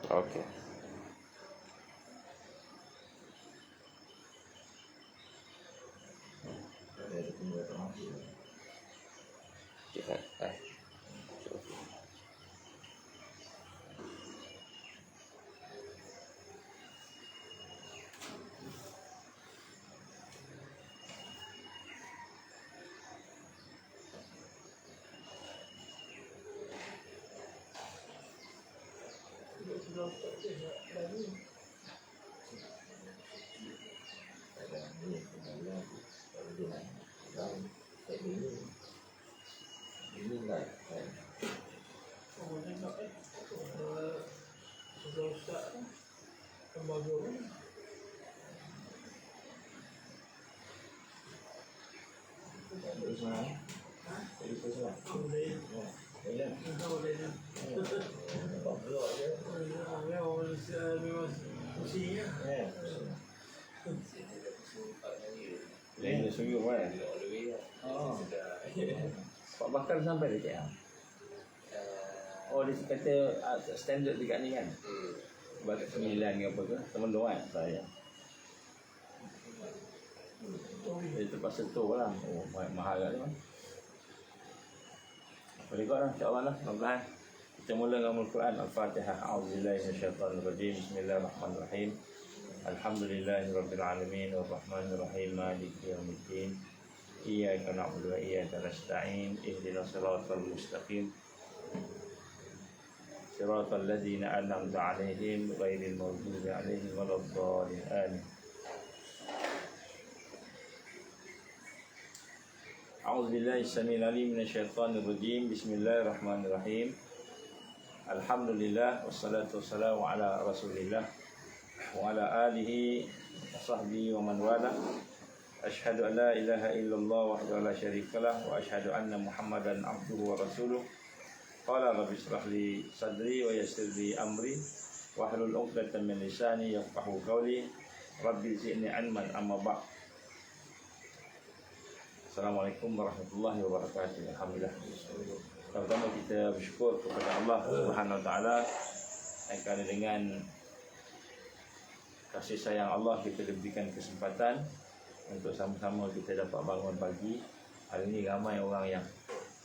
Okey. Lain sungguh kan? Oh. Pak Bakar sampai dekat ah. Oh, dia kata standard dekat ni kan? Bakat 9 ke apa ke? Temen kan saya. Dia terpaksa tu lah. Oh, mahal kat tu kan? Boleh kot lah, insyaAllah lah, mudah-mudahan. Kita mula dengan Al-Quran Al-Fatihah. A'udzubillahi minasyaitanir rajim. Bismillahirrahmanirrahim. Alhamdulillahirabbil alamin arrahmanir rahim maliki yaumiddin. Iyyaka na'budu wa iyyaka nasta'in. Ihdinas siratal mustaqim. Siratal ladzina an'amta 'alaihim ghairil maghdubi 'alaihim waladdallin. Amin. A'udzubillahi samil alim minasyaitanir rajim. Bismillahirrahmanirrahim. Alhamdulillah wassalatu wassalamu ala Rasulillah wa ala alihi wa sahbihi wa man wala. Asyhadu an la ilaha illallah wahdahu la syarikalah wa asyhadu anna Muhammadan abduhu wa rasuluh. Qala rabbi shrah li sadri wa yassir li amri wahlul 'uqdatam min lisani yafqahu qawli. Rabbi zidni ilman amma ba'd. Assalamualaikum warahmatullahi wabarakatuh. Alhamdulillah. Pertama kita bersyukur kepada Allah Subhanahu wa taala kerana dengan kasih sayang Allah kita diberikan kesempatan untuk sama-sama kita dapat bangun pagi. Hari ini ramai orang yang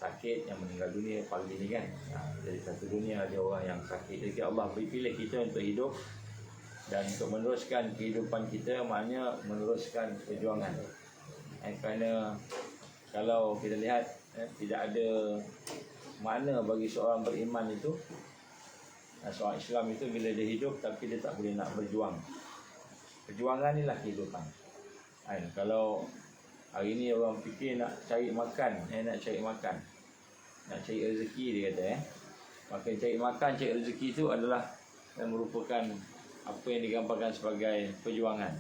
sakit yang meninggal dunia pagi ni kan. Jadi satu dunia ada orang yang sakit. Jadi Allah beri pilih kita untuk hidup dan untuk meneruskan kehidupan kita, maknanya meneruskan perjuangan. Kerana kalau kita lihat tidak ada makna bagi seorang beriman itu, seorang Islam itu bila dia hidup tapi dia tak boleh nak berjuang. Perjuangan inilah kehidupan. Kalau hari ni orang fikir nak cari makan, nak cari makan, nak cari rezeki dia kata maka cari makan, cari rezeki itu adalah merupakan apa yang digambarkan sebagai perjuangan.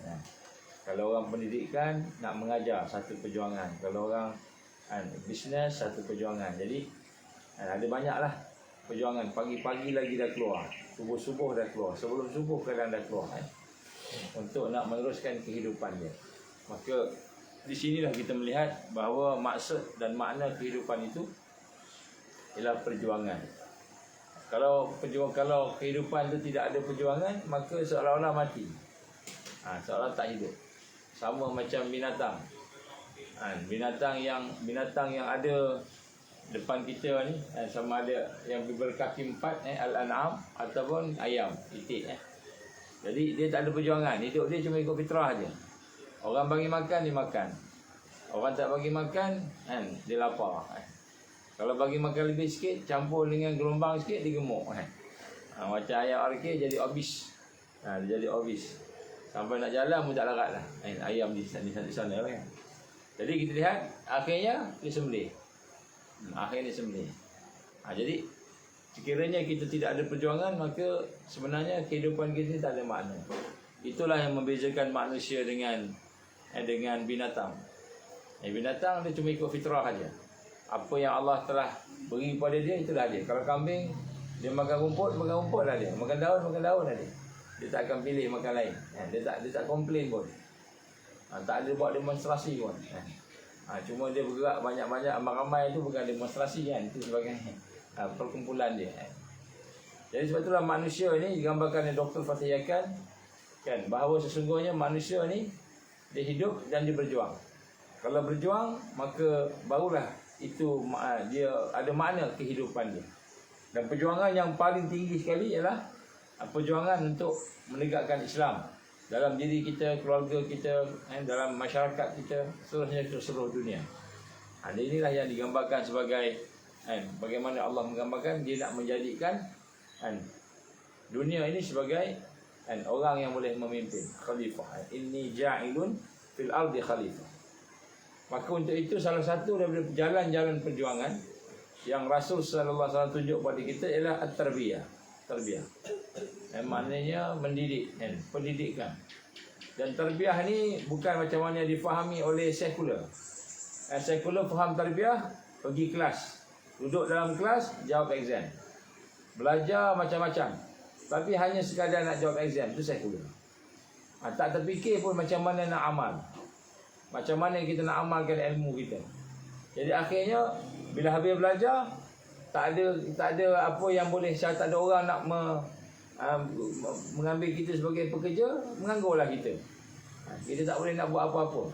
Kalau orang pendidikan nak mengajar, satu perjuangan. Kalau orang bisnes, satu perjuangan. Jadi ada banyaklah perjuangan. Pagi-pagi lagi dah keluar, subuh-subuh dah keluar, sebelum subuh kadang dah keluar untuk nak meneruskan kehidupan dia. Maka di sinilah kita melihat bahawa maksud dan makna kehidupan itu ialah perjuangan. Kalau kehidupan itu tidak ada perjuangan, maka seolah-olah mati. Seolah tak hidup. Sama macam binatang. Binatang yang ada depan kita ni, sama ada yang berkaki 4, al-an'am ataupun ayam, itik. Jadi dia tak ada perjuangan. Hidup dia cuma ikut fitrah aja. Orang bagi makan, dia makan. Orang tak bagi makan, dia lapar. Kalau bagi makan lebih sikit, campur dengan gelombang sikit, dia gemuk. Macam ayam arke jadi obes. Dia jadi obes. Sampai nak jalan pun tak larat lah. Ayam di sana kan. Jadi kita lihat akhirnya dia sembelih. Akhirnya dia sembelih. Jadi sekiranya kita tidak ada perjuangan, maka sebenarnya kehidupan kita tak ada makna. Itulah yang membezakan manusia dengan binatang. Binatang dia cuma ikut fitrah saja. Apa yang Allah telah beri pada dia, itulah dia. Kalau kambing, dia makan rumput lah dia. Makan daun lah dia. Dia tak akan pilih makan lain. Dia tak komplain pun. Tak ada buat demonstrasi pun. Cuma dia bergerak banyak-banyak, ramai-ramai itu bukan demonstrasi kan. Itu sebagai perkumpulan dia. Jadi sebab itulah manusia ni digambarkan oleh Dr. Fatih Yakan kan, bahawa sesungguhnya manusia ni dia hidup dan dia berjuang. Kalau berjuang, maka barulah itu dia ada makna kehidupan dia. Dan perjuangan yang paling tinggi sekali ialah perjuangan untuk menegakkan Islam dalam diri kita, keluarga kita, dalam masyarakat kita, seterusnya ke seluruh dunia. Dan inilah yang digambarkan sebagai bagaimana Allah menggambarkan dia nak menjadikan dunia ini sebagai orang yang boleh memimpin, khalifah. Inni ja'ilun fil ardi khalifah. Maka untuk itu salah satu daripada jalan-jalan perjuangan yang Rasul sallallahu alaihi wasallam tunjuk pada kita ialah at-tarbiyah. Tarbiyah. Maknanya mendidik, pendidikan. Dan tarbiyah ni bukan macam mana difahami oleh sekular. Sekular faham tarbiyah, pergi kelas, duduk dalam kelas, jawab exam. Belajar macam-macam, tapi hanya sekadar nak jawab exam, itu sekular. Tak terfikir pun macam mana nak amal, macam mana kita nak amalkan ilmu kita. Jadi akhirnya bila habis belajar, tak ada apa yang boleh, tak ada orang nak mengambil kita sebagai pekerja, menganggurlah kita. Kita tak boleh nak buat apa-apa.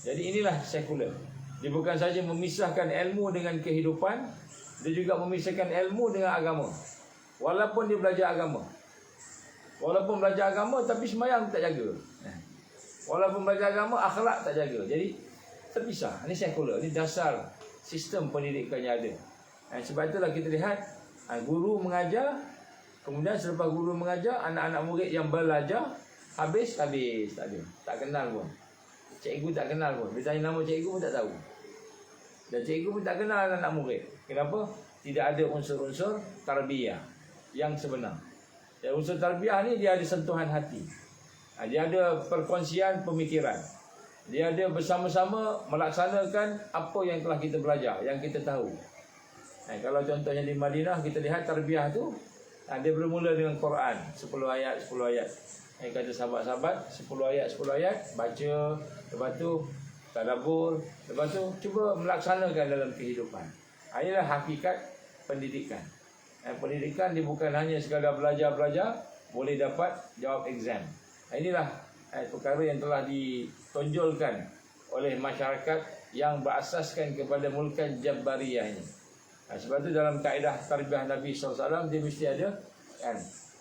Jadi inilah sekular. Dia bukan saja memisahkan ilmu dengan kehidupan, dia juga memisahkan ilmu dengan agama. Walaupun dia belajar agama, tapi sembahyang tak jaga. Walaupun belajar agama, akhlak tak jaga. Jadi terpisah. Ini sekular. Ini dasar sistem pendidikan yang ada. Sebab itulah kita lihat guru mengajar, kemudian selepas guru mengajar, anak-anak murid yang belajar habis tak ada, tak kenal pun. Cikgu tak kenal pun. Dia tanya nama cikgu pun tak tahu. Dan cikgu pun tak kenal anak murid. Kenapa? Tidak ada unsur-unsur tarbiyah yang sebenar. Dan unsur tarbiyah ni dia ada sentuhan hati. Dia ada perkongsian pemikiran. Dia ada bersama-sama melaksanakan apa yang telah kita belajar, yang kita tahu. Kalau contohnya di Madinah, kita lihat tarbiyah tu, dia bermula dengan Quran 10 ayat 10 ayat. Kata sahabat-sahabat 10 ayat baca, lepas tu tadabbur, lepas tu cuba melaksanakan dalam kehidupan. Inilah hakikat pendidikan. Pendidikan dia bukan hanya sekadar belajar-belajar boleh dapat jawab exam. Inilah perkara yang telah ditonjolkan oleh masyarakat yang berasaskan kepada mulkan Jabbariyah ini. Sebab itu dalam kaedah tarbiyah Nabi SAW dia mesti ada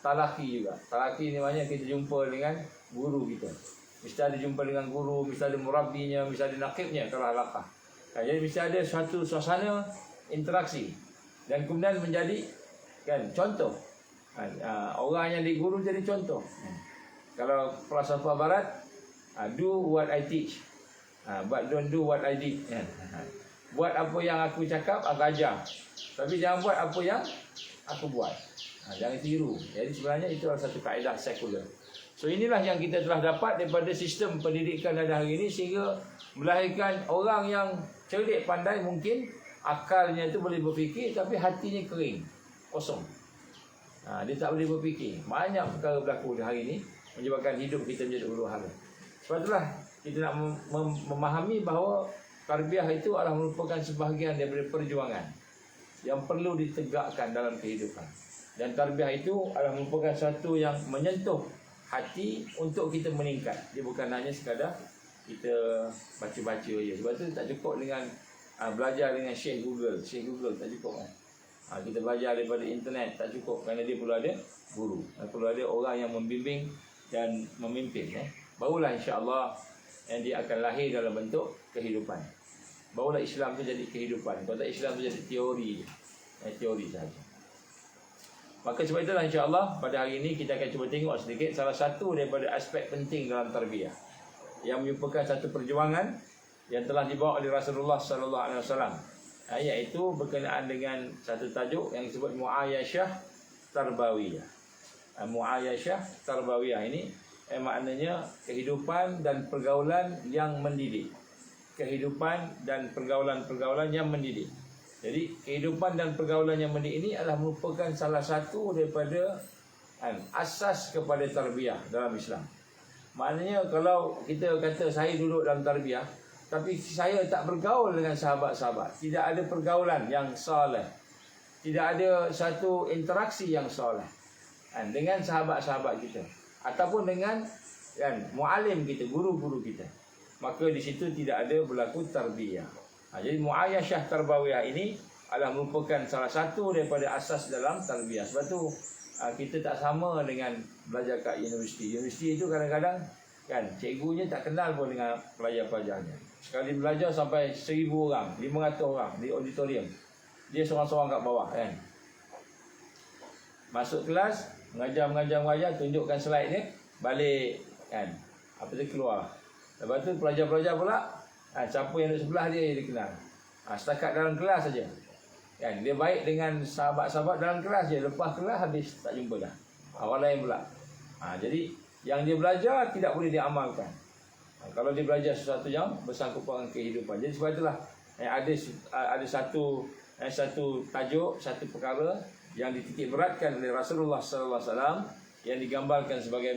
talaki juga. Talaki ni maknanya kita jumpa dengan guru kita. Mesti ada jumpa dengan guru, mesti ada murabbinya, mesti ada naqibnya kalau halaqah. Jadi mesti ada suatu suasana interaksi. Dan kemudian menjadi contoh. Orang yang diguru jadi contoh. Kalau falsafah barat, do what I teach, but don't do what I did. Buat apa yang aku cakap, aku ajar, tapi jangan buat apa yang aku buat. Jangan tiru. Jadi sebenarnya itu adalah satu kaedah sekular. So inilah yang kita telah dapat daripada sistem pendidikan pada hari ini, sehingga melahirkan orang yang cerdik, pandai, mungkin akalnya itu boleh berfikir, tapi hatinya kering, kosong. Dia tak boleh berfikir. Banyak perkara berlaku di hari ini menyebabkan hidup kita menjadi huru-hara. Sebab itulah kita nak memahami bahawa tarbiyah itu adalah merupakan sebahagian daripada perjuangan yang perlu ditegakkan dalam kehidupan. Dan tarbiyah itu adalah merupakan satu yang menyentuh hati untuk kita meningkat. Dia bukan hanya sekadar kita baca-baca je. Sebab tu tak cukup dengan belajar dengan Syekh Google. Syekh Google tak cukup kan. Kita belajar daripada internet tak cukup, kerana dia perlu ada guru. Perlu ada orang yang membimbing dan memimpin. Barulah insya-Allah yang dia akan lahir dalam bentuk kehidupan. Barulah Islam tu jadi kehidupan. Kalau tak, Islam tu jadi teori je. Teori sahaja. Maka sebab itulah insya-Allah pada hari ini kita akan cuba tengok sedikit salah satu daripada aspek penting dalam tarbiyah yang merupakan satu perjuangan yang telah dibawa oleh Rasulullah sallallahu alaihi wasallam. Iaitu berkenaan dengan satu tajuk yang disebut muayyashah tarbawiyah. Muayyashah tarbawiyah ini maknanya kehidupan dan pergaulan yang mendidik. Kehidupan dan pergaulan-pergaulan yang mendidik. Jadi kehidupan dan pergaulan yang mendidik ini adalah merupakan salah satu daripada asas kepada tarbiyah dalam Islam. Maknanya kalau kita kata saya duduk dalam tarbiyah, tapi saya tak bergaul dengan sahabat-sahabat, tidak ada pergaulan yang saleh, tidak ada satu interaksi yang soleh dengan sahabat-sahabat kita ataupun dengan muallim kita, guru-guru kita, maka di situ tidak ada berlaku tarbiyah. Jadi muayasyah tarbawiyah ini adalah merupakan salah satu daripada asas dalam tarbiyah. Sebab tu kita tak sama dengan belajar kat universiti. Universiti itu kadang-kadang cikgunya tak kenal pun dengan pelajar-pelajarnya. Sekali belajar sampai 1000 orang, 500 orang di auditorium, dia seorang-seorang kat bawah masuk kelas, mengajar, tunjukkan slide dia, balik apa tu keluar. Lepas tu pelajar-pelajar pula siapa yang duduk sebelah dia kenal. Setakat dalam kelas saja. Dia baik dengan sahabat-sahabat dalam kelas je, lepas kelas habis tak jumpa dah. Orang lain pula. Jadi yang dia belajar tidak boleh diamalkan. Kalau dia belajar sesuatu yang bersangkut dengan kehidupan. Jadi sebab itulah ada satu tajuk, satu perkara yang dititik beratkan oleh Rasulullah sallallahu alaihi wasallam yang digambarkan sebagai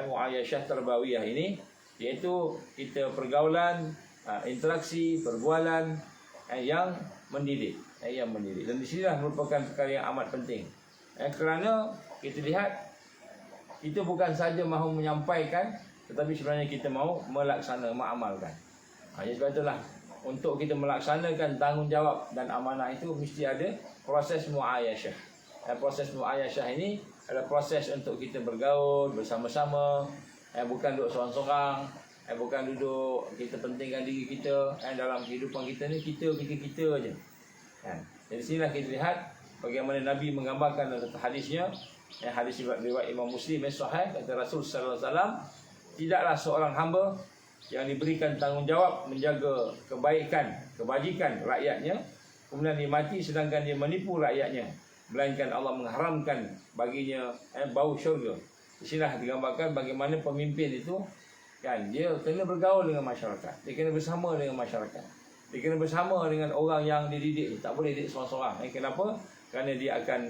muayasyah tarbawiyah ini, iaitu kita pergaulan, interaksi, perbualan yang mendidik, dan di sinilah merupakan perkara yang amat penting. Kerana kita lihat, kita bukan saja mahu menyampaikan, tetapi sebenarnya kita mahu melaksanakan, mengamalkan. Jadi sebab itulah untuk kita melaksanakan tanggungjawab dan amanah itu mesti ada proses muayasyah. Proses muayasyah ini adalah proses untuk kita bergaul bersama-sama, bukan duduk seorang-seorang, bukan duduk kita pentingkan diri kita dalam kehidupan kita ni, kita aja. Jadi sinilah kita lihat bagaimana Nabi menggambarkan dalam hadisnya, hadis riwayat Imam Muslim sahih, kata Rasul sallallahu alaihi wasallam, tidaklah seorang hamba yang diberikan tanggungjawab menjaga kebaikan, kebajikan rakyatnya, kemudian dia mati sedangkan dia menipu rakyatnya, melainkan Allah mengharamkan baginya bau syurga. Di sinilah digambarkan bagaimana pemimpin itu dia kena bergaul dengan masyarakat, dia kena bersama dengan masyarakat, dia kena bersama dengan orang yang dididik. Tak boleh didik seorang-seorang. Kenapa? Kerana dia akan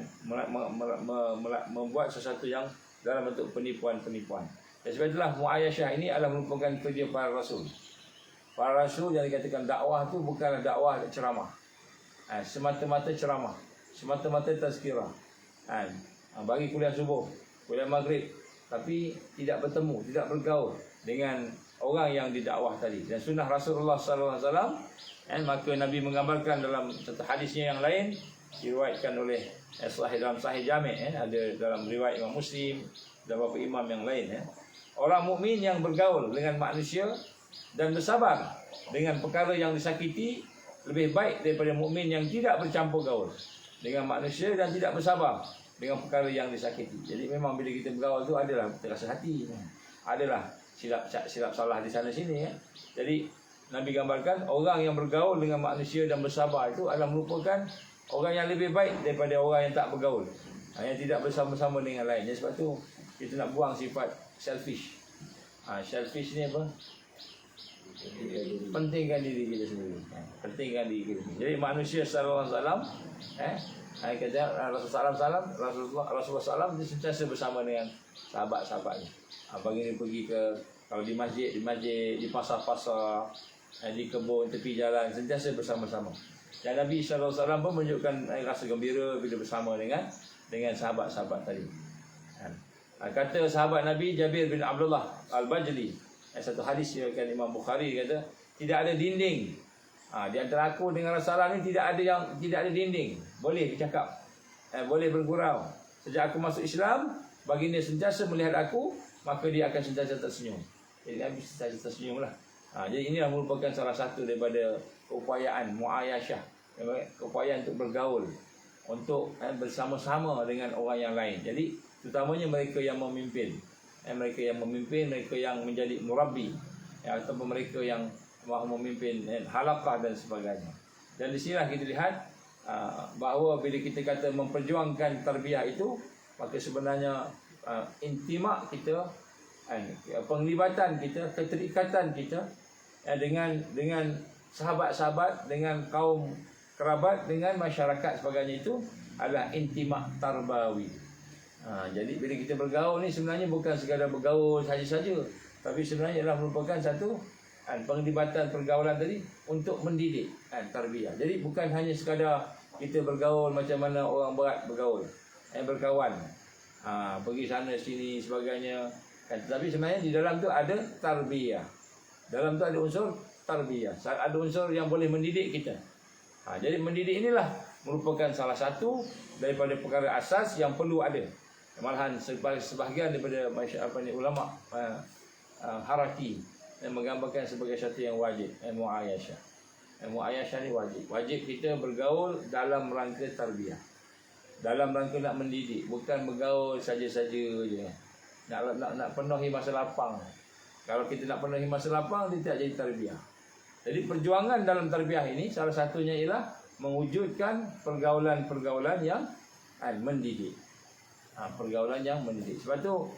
membuat sesuatu yang dalam bentuk penipuan-penipuan. Dan sebab itulah muayasyah ini adalah merupakan kerja para rasul. Para rasul yang dikatakan dakwah tu bukanlah dakwah ceramah, semata-mata ceramah, semata-mata tazkirah, bagi kuliah subuh, kuliah maghrib, tapi tidak bertemu, tidak bergaul dengan orang yang didakwah tadi. Dan sunnah Rasulullah sallallahu alaihi wasallam, maka Nabi menggambarkan dalam satu hadisnya yang lain, diriwayatkan oleh dalam Sahih Jami', ada dalam riwayat Imam Muslim dan beberapa imam yang lain, orang mukmin yang bergaul dengan manusia dan bersabar dengan perkara yang disakiti lebih baik daripada mukmin yang tidak bercampur gaul dengan manusia dan tidak bersabar dengan perkara yang disakiti. Jadi memang bila kita bergaul tu adalah terasa hati, adalah silap salah di sana sini. Jadi Nabi gambarkan orang yang bergaul dengan manusia dan bersabar itu adalah merupakan orang yang lebih baik daripada orang yang tak bergaul, yang tidak bersama-sama dengan lain. Jadi sebab tu kita nak buang sifat selfish. Selfish ni apa? Pentingkan diri kita sendiri. Pentingkan diri kita sendiri. Jadi manusia sallallahu alaihi wasallam, kata Rasulullah sallam dia sentiasa bersama dengan sahabat-sahabatnya. Pagi ni pergi ke, kalau di masjid, di pasar-pasar, di kebun, tepi jalan, sentiasa bersama-sama. Dan Nabi sallallahu alaihi wasallam pun menunjukkan rasa gembira bila bersama dengan sahabat-sahabat tadi. Kata sahabat Nabi Jabir bin Abdullah Al-Bajali, satu hadis diriwayatkan Imam Bukhari, kata tidak ada dinding di antara aku dengan Rasulullah ni, tidak ada dinding, boleh bercakap, boleh bergurau. Sejak aku masuk Islam, baginda sentiasa melihat aku, maka dia akan sentiasa tersenyum. Jadi Nabi sentiasa tersenyum lah. Jadi inilah merupakan salah satu daripada keupayaan muayasyah, keupayaan untuk bergaul, untuk bersama-sama dengan orang yang lain. Jadi terutamanya mereka yang memimpin, mereka yang menjadi murabbi, ataupun mereka yang mahu memimpin halaqah dan sebagainya. Dan di sinilah kita lihat bahawa bila kita kata memperjuangkan tarbiyah itu, maka sebenarnya intimak kita, penglibatan kita, keterikatan kita dengan sahabat-sahabat, dengan kaum kerabat, dengan masyarakat sebagainya, itu adalah intimak tarbawi. Jadi bila kita bergaul ni sebenarnya bukan sekadar bergaul saja-saja, tapi sebenarnya adalah merupakan satu penglibatan pergaulan tadi untuk mendidik tarbiyah. Jadi bukan hanya sekadar kita bergaul macam mana orang berat bergaul, berkawan, pergi sana sini sebagainya kan. Tapi sebenarnya di dalam tu ada tarbiyah, dalam tu ada unsur tarbiyah, ada unsur yang boleh mendidik kita. Jadi mendidik inilah merupakan salah satu daripada perkara asas yang perlu ada. Malahan sebahagian daripada ulama haraki yang menggambarkan sebagai satu yang wajib, muayyashah. Muayyashah ni wajib. Wajib kita bergaul dalam rangka tarbiyah, dalam rangka nak mendidik, bukan bergaul saja-saja je. Nak penuhi masa lapang. Kalau kita nak penuhi masa lapang, dia tak jadi tarbiyah. Jadi perjuangan dalam tarbiyah ini salah satunya ialah mewujudkan pergaulan-pergaulan yang mendidik. Pergaulan yang mendidik. Sebab tu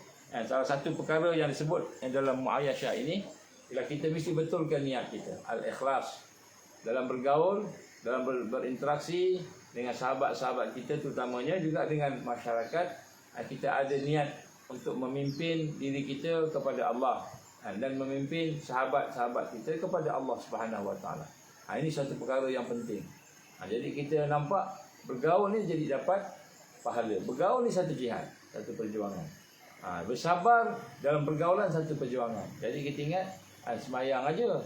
salah satu perkara yang disebut dalam muayyashah ini ialah kita mesti betulkan niat kita, al-ikhlas dalam bergaul, dalam berinteraksi dengan sahabat-sahabat kita, terutamanya juga dengan masyarakat. Kita ada niat untuk memimpin diri kita kepada Allah dan memimpin sahabat-sahabat kita kepada Allah Subhanahu Wa Taala. Ini satu perkara yang penting. Jadi kita nampak bergaul ni jadi dapat pahala. Bergaul ni satu jihad, satu perjuangan. Bersabar dalam pergaulan satu perjuangan. Jadi kita ingat semayang aja,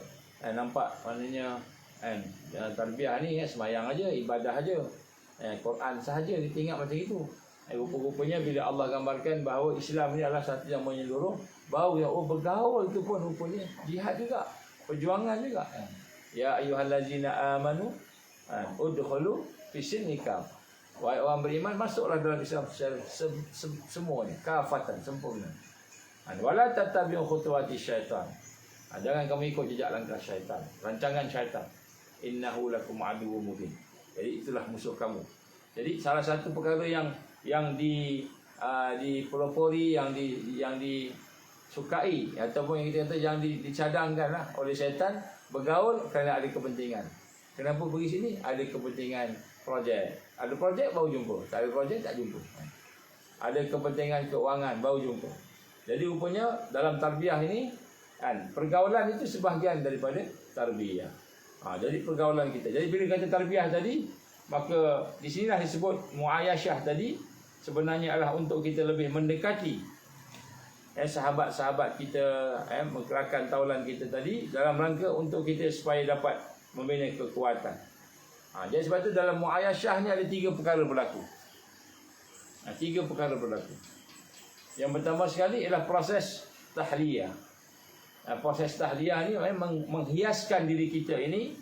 nampak maknanya tarbiyah ni semayang aja, ibadah aja, Quran sahaja, kita ingat macam itu. Rupa-rupanya bila Allah gambarkan bahawa Islam ni adalah satu yang menyeluruh, bahawa bergaul itu pun rupanya jihad juga, perjuangan juga. Ya ayyuhallazina amanu udkhulu fisilmi kaf. Wahai orang beriman, masuklah dalam Islam secara semuanya, kafatan, sempurna. Wala tattabi'u khutuwati syaitan. Jangan kamu ikut jejak langkah syaitan, rancangan syaitan. Innahu lakum aduwwum mubin. Jadi itulah musuh kamu. Jadi salah satu perkara yang dipelopori, yang disukai ataupun yang kita kata yang dicadangkanlah oleh syaitan, bergaul kerana ada kepentingan. Kenapa pergi sini? Ada kepentingan projek. Ada projek baru jumpa, tak ada projek tak jumpa. Ada kepentingan keuangan baru jumpa. Jadi rupanya dalam tarbiyah ini pergaulan itu sebahagian daripada tarbiyah. Jadi pergaulan kita. Jadi bila kata tarbiyah tadi, maka di sinilah disebut muayyashah tadi, sebenarnya adalah untuk kita lebih mendekati sahabat-sahabat kita, menggerakkan taulan kita tadi dalam rangka untuk kita supaya dapat membina kekuatan. Jadi sebab itu dalam muayyashah ni ada 3 perkara berlaku. 3 perkara berlaku. Yang pertama sekali ialah proses tahliyah. Proses tahliyah ni menghiaskan diri kita ini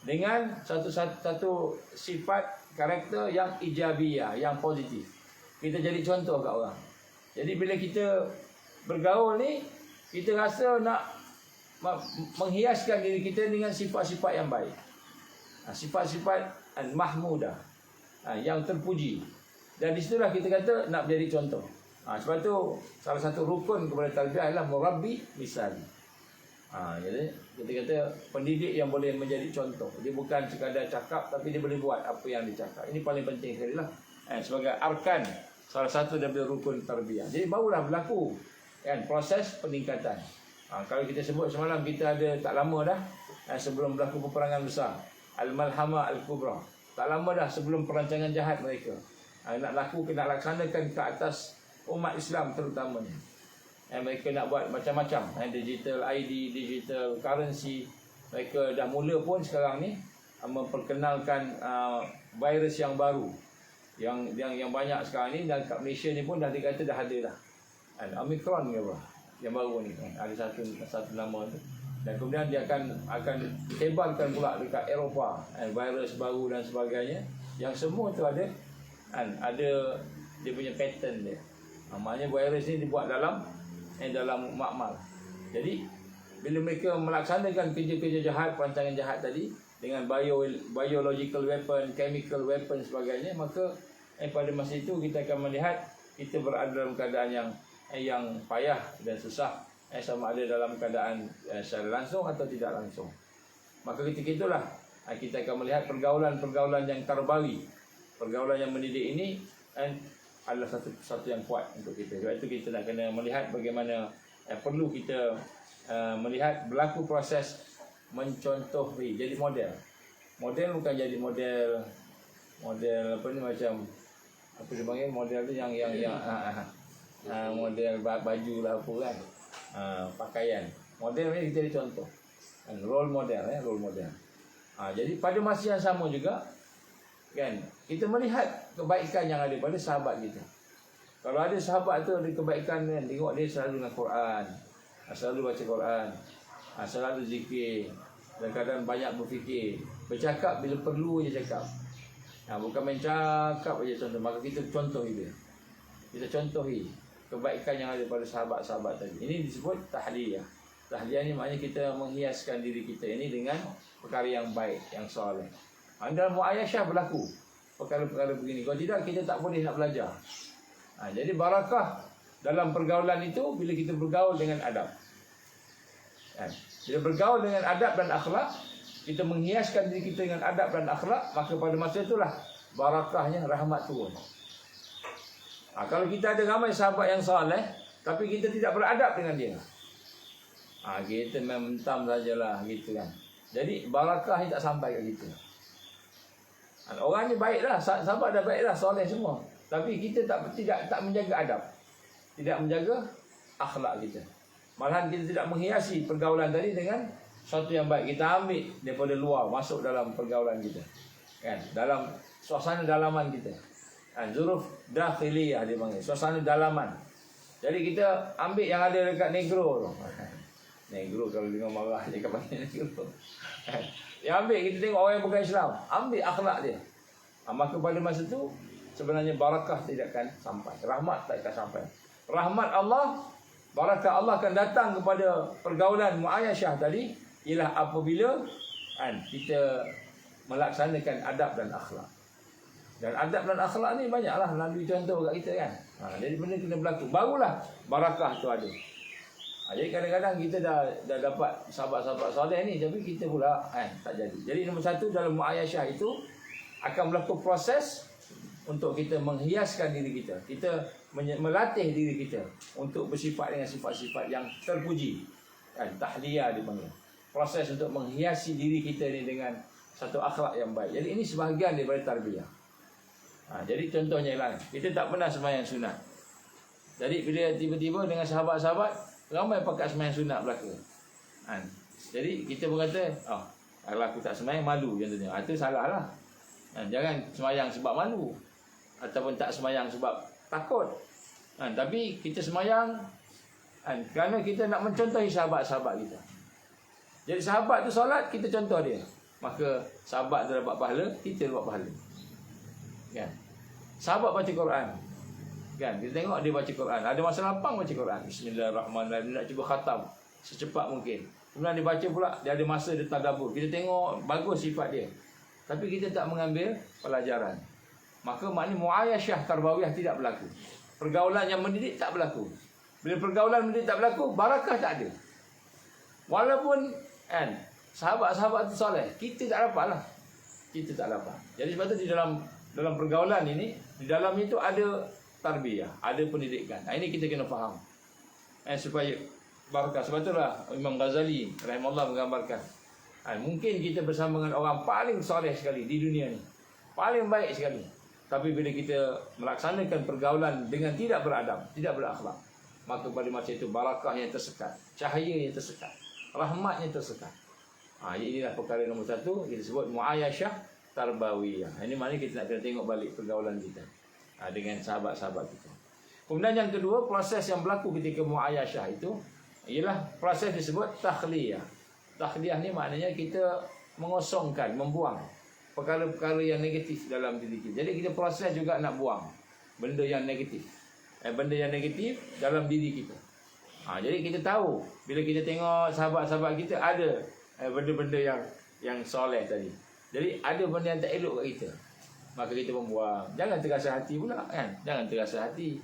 dengan satu sifat karakter yang ijabiyah, yang positif. Kita jadi contoh kat orang. Jadi bila kita bergaul ni, kita rasa nak menghiaskan diri kita dengan sifat-sifat yang baik. Sifat-sifat mahmudah, yang terpuji. Dan di situlah kita kata nak menjadi contoh. Sebab tu salah satu rukun kepada tarbiyah adalah murabbi misali. Jadi kita kata pendidik yang boleh menjadi contoh. Dia bukan sekadar cakap, tapi dia boleh buat apa yang dia cakap. Ini paling penting sekali lah, sebagai arkan, salah satu daripada rukun tarbiyah. Jadi barulah berlaku proses peningkatan. Kalau kita sebut semalam, kita ada tak lama dah sebelum berlaku peperangan besar, Al-Malhamah Al-Kubra. Tak lama dah sebelum perancangan jahat mereka nak laksanakan ke atas umat Islam terutamanya. Mereka nak buat macam-macam, digital ID, digital currency. Mereka dah mula pun sekarang ni memperkenalkan virus yang baru, yang banyak sekarang ni, dan kat Malaysia ni pun dah dikata dah ada dah. Omicron ke apa yang baru ni, ada satu nama tu. Dan kemudian dia akan tebalkan pula dekat Eropah, virus baru dan sebagainya, yang semua tu ada dia punya pattern dia. Maknanya virus ni dibuat dalam makmal. Jadi bila mereka melaksanakan kerja-kerja jahat, perancangan jahat tadi dengan biological weapon, chemical weapon sebagainya, maka pada masa itu kita akan melihat kita berada dalam keadaan yang payah dan susah, sama ada dalam keadaan secara langsung atau tidak langsung. Maka ketika itulah kita akan melihat pergaulan-pergaulan yang tarbawi, pergaulan yang mendidik ini adalah satu yang kuat untuk kita. Sebab itu kita nak kena melihat bagaimana perlu kita melihat berlaku proses mencontohi, jadi model. Model bukan jadi model Model apa ni macam apa dia panggil model tu yang model baju lah apa kan. Pakaian. Model ni kita ada contoh. Role model role model. Jadi pada masa yang sama juga kan kita melihat kebaikan yang ada pada sahabat kita. Kalau ada sahabat tu ada kebaikan kan, tengok dia selalu dengan Quran, selalu baca Quran, selalu zikir, dan kadang banyak berfikir, bercakap bila perlu je cakap. Bukan main cakap aja contoh. Maka kita contohi dia. Kita contohi kebaikan yang ada pada sahabat-sahabat tadi. Ini disebut tahliyah. Tahliyah ni maknanya kita menghiaskan diri kita ini dengan perkara yang baik, yang soleh. Dalam muayashah berlaku perkara-perkara begini. Kalau tidak, kita tak boleh nak belajar. Jadi barakah dalam pergaulan itu bila kita bergaul dengan adab. Bila bergaul dengan adab dan akhlak, kita menghiaskan diri kita dengan adab dan akhlak, maka pada masa itulah barakahnya, rahmat turun. Kalau kita ada ramai sahabat yang soleh, tapi kita tidak beradab dengan dia, kita mentam sajalah gitu kan. Jadi barakah tak sampai ke kita. Orang ni baiklah, sahabat dah baiklah, soleh semua, tapi kita tak menjaga adab, tidak menjaga akhlak kita. Malahan kita tidak menghiasi pergaulan tadi dengan sesuatu yang baik. Kita ambil daripada luar masuk dalam pergaulan kita, kan, dalam suasana dalaman kita. Zuruf dakhiliyah dia panggil, suasana dalaman. Jadi kita ambil yang ada dekat negro tu. Negro kalau dengar marah dia akan panggil negro. Yang ambil, kita tengok orang yang bukan Islam, ambil akhlak dia. Maka pada masa tu sebenarnya barakah tidak akan sampai, rahmat tak akan sampai. Rahmat Allah, barakah Allah akan datang kepada pergaulan muayashah tadi ialah apabila kita melaksanakan adab dan akhlak. Dan adab dan akhlak ni banyaklah melalui contoh kat kita kan. Jadi benda kena berlaku, barulah barakah tu ada. Jadi kadang-kadang kita dah dapat sahabat-sahabat soleh ni, tapi kita pula tak jadi. Jadi nombor satu, dalam muayashah itu akan berlaku proses untuk kita menghiaskan diri kita. Kita melatih diri kita untuk bersifat dengan sifat-sifat yang terpuji. Tahliyah dipanggil. Proses untuk menghiasi diri kita ni dengan satu akhlak yang baik. Jadi ini sebahagian daripada tarbiyah. Jadi contohnya lah, kita tak pernah sembahyang sunat. Jadi bila tiba-tiba dengan sahabat-sahabat, ramai pakat sembahyang sunat belaka. Jadi kita berkata, kalau aku tak sembahyang malu contohnya. Itu salah lah. Jangan sembahyang sebab malu, ataupun tak sembahyang sebab takut. Tapi kita sembahyang kerana kita nak mencontohi sahabat-sahabat kita. Jadi sahabat tu solat, kita contoh dia, maka sahabat tu dapat pahala, kita dapat pahala. Kan? Sahabat baca Quran, kan? Kita tengok dia baca Quran, ada masa lapang baca Quran, Bismillahirrahmanirrahim, dia nak cuba khatam secepat mungkin. Kemudian dia baca pula, dia ada masa dia tadabbur. Kita tengok bagus sifat dia, tapi kita tak mengambil pelajaran. Maka maknanya muayashah tarbawiyah tidak berlaku. Pergaulan yang mendidik tak berlaku. Bila pergaulan mendidik tak berlaku, barakah tak ada. Walaupun sahabat-sahabat itu soleh, kita tak dapat lah. Kita tak dapat. Jadi sebab tu di dalam pergaulan ini, di dalam itu ada tarbiyah, ada pendidikan. Ini kita kena faham. Supaya barakah. Sebab itulah Imam Ghazali rahimahullah menggambarkan, mungkin kita bersama dengan orang paling soleh sekali di dunia ni, paling baik sekali, tapi bila kita melaksanakan pergaulan dengan tidak beradab, tidak berakhlak, maka pada masa itu barakah yang tersekat, cahaya yang tersekat, rahmatnya tersekat. Inilah perkara nombor satu, kita sebut muayashah tarbawiyah. Ini maknanya kita nak kena tengok balik pergaulan kita dengan sahabat-sahabat kita. Kemudian yang kedua, proses yang berlaku ketika muayashah itu ialah proses disebut takhliyah. Takhliyah ni maknanya kita mengosongkan, membuang perkara-perkara yang negatif dalam diri kita. Jadi kita proses juga nak buang benda yang negatif, benda yang negatif dalam diri kita. Jadi kita tahu bila kita tengok sahabat-sahabat kita ada benda-benda yang soleh tadi. Jadi ada benda yang tak elok kat kita, maka kita membuang. Jangan terasa hati pula kan. Jangan terasa hati.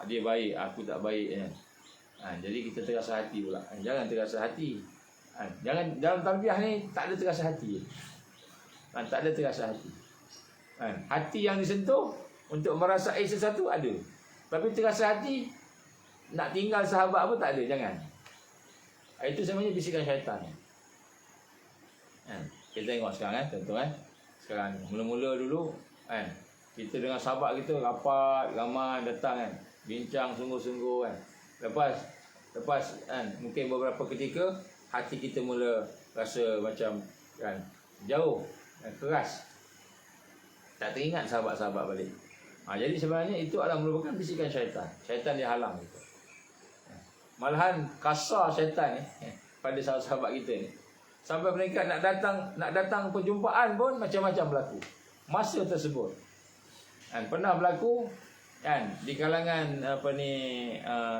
Dia baik, aku tak baik kan. Jadi kita terasa hati pula. Jangan terasa hati. Jangan, dalam tarbiyah ni tak ada terasa hati. Tak ada terasa hati. Hati yang disentuh untuk merasai sesuatu ada, tapi terasa hati nak tinggal sahabat apa tak ada. Jangan. Itu sebenarnya bisikan syaitan. Kita tengok sekarang tuan-tuan. Kan mula-mula dulu kan kita dengan sahabat kita rapat ramai datang kan, bincang sungguh-sungguh kan. Lepas kan mungkin beberapa ketika hati kita mula rasa macam kan jauh dan keras, tak teringat sahabat-sahabat balik. Jadi sebenarnya itu adalah merupakan bisikan syaitan. Syaitan dia halang kita. Malahan kasar syaitan pada sahabat-sahabat kita ni. Sampai mereka nak datang perjumpaan pun macam-macam berlaku. Masa tersebut. Kan pernah berlaku kan di kalangan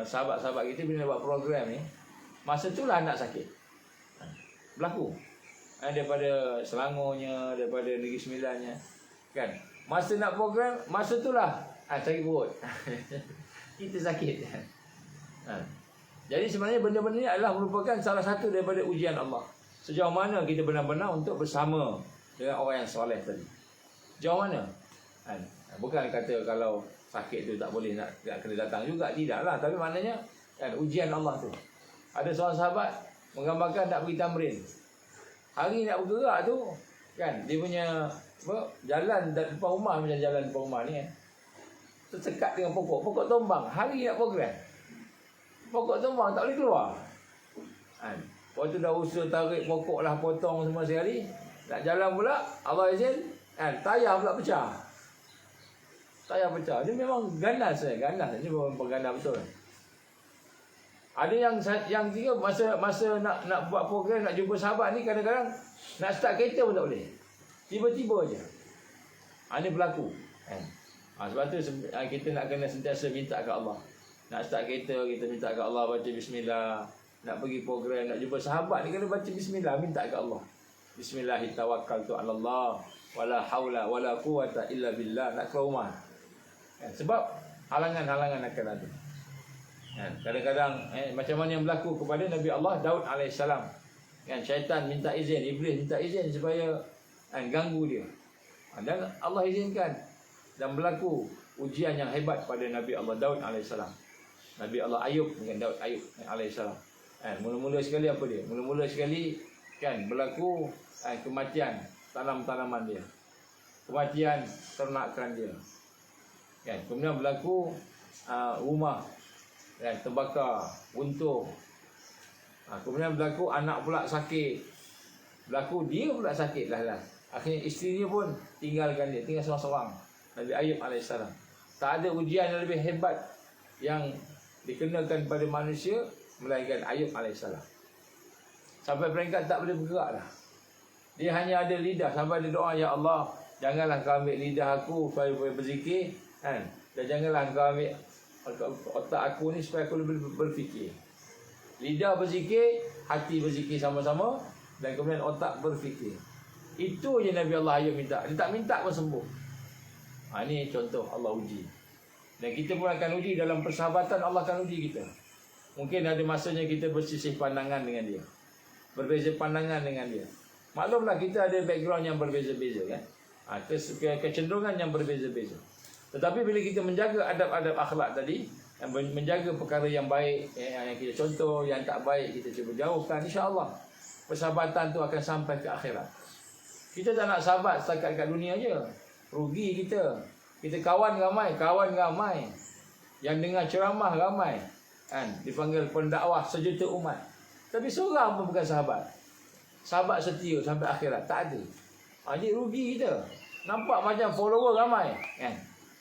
sahabat-sahabat kita bila buat program ni, masa itulah anak sakit. Berlaku. Daripada Selangornya, daripada Negeri Sembilannya. Kan. Masa nak program, masa itulah sakit perut. Kita sakit. Jadi sebenarnya benda-benda ni adalah merupakan salah satu daripada ujian Allah. Sejauh mana kita benar-benar untuk bersama dengan orang yang soleh tadi. Sejauh mana? Bukan kata kalau sakit tu tak boleh nak kena datang juga. Tidaklah. Tapi maknanya kan, ujian Allah tu. Ada seorang sahabat menggambarkan nak pergi tamrin. Hari nak bergerak tu kan, dia punya jalan depan rumah macam jalan depan rumah ni kan. Tersekat dengan pokok tombang. Hari nak program. Pokok tumbang tak boleh keluar. Waktu dah usaha tarik pokok lah, potong semua sekali. Nak jalan pula, Allah izin, tayar pula pecah. Tayar pecah. Dia memang ganas. Ganas. Ini memang ganas betul. Ada yang tiga masa nak buat program, nak jumpa sahabat ni, kadang-kadang nak start kereta pun tak boleh. Tiba-tiba aja. Ini berlaku. Sebab tu kita nak kena sentiasa minta ke Allah. Nak start kereta, kita minta ke Allah baca bismillah. Nak pergi program, nak jumpa sahabat ni kena baca bismillah, minta ke Allah. Bismillahirrahmanirrahim. 'Ala Allah wala haula wala quwata illa billah. Nak ke rumah. Sebab halangan-halangan akan ada. Kadang-kadang macam mana yang berlaku kepada Nabi Allah Daud alaihissalam. Syaitan minta izin, iblis minta izin supaya ganggu dia. Dan Allah izinkan. Dan berlaku ujian yang hebat pada Nabi Allah Daud alaihissalam. Nabi Allah Ayub dengan Daud alaihissalam. Mula-mula sekali apa dia? Mula-mula sekali kan berlaku kematian tanam-tanaman dia. Kematian ternakan dia. Kemudian berlaku rumah terbakar, runtuh. Kemudian berlaku anak pula sakit. Berlaku dia pula sakit lah. Akhirnya isteri dia pun tinggalkan dia, tinggal seorang-seorang. Nabi Ayub alaihissalam. Tak ada ujian yang lebih hebat yang dikenakan pada manusia melainkan Ayub alaihissalam. Sampai peringkat tak boleh bergerak dah. Dia hanya ada lidah. Sampai dia doa, ya Allah, janganlah kau ambil lidah aku supaya boleh berzikir, dan janganlah kau ambil otak aku ni supaya aku boleh berfikir. Lidah berzikir, hati berzikir sama-sama, dan kemudian otak berfikir. Itu je Nabi Allah Ayub minta. Dia tak minta pun sembuh. Ini contoh Allah uji. Dan kita pun akan uji dalam persahabatan. Allah akan uji kita. Mungkin ada masanya kita bersisih pandangan dengan dia, berbeza pandangan dengan dia. Maklumlah kita ada background yang berbeza-beza kan. Kecenderungan yang berbeza-beza. Tetapi bila kita menjaga adab-adab akhlak tadi, menjaga perkara yang baik, yang kita contoh, yang tak baik kita cuba jauhkan, insya-Allah persahabatan tu akan sampai ke akhirat. Kita tak nak sahabat setakat kat dunia je. Rugi kita. Kita kawan ramai. Yang dengar ceramah ramai. Dipanggil pendakwah sejuta umat. Tapi seorang pun bukan sahabat. Sahabat setia sampai akhirat. Tak ada. Jadi rugi kita. Nampak macam follower ramai.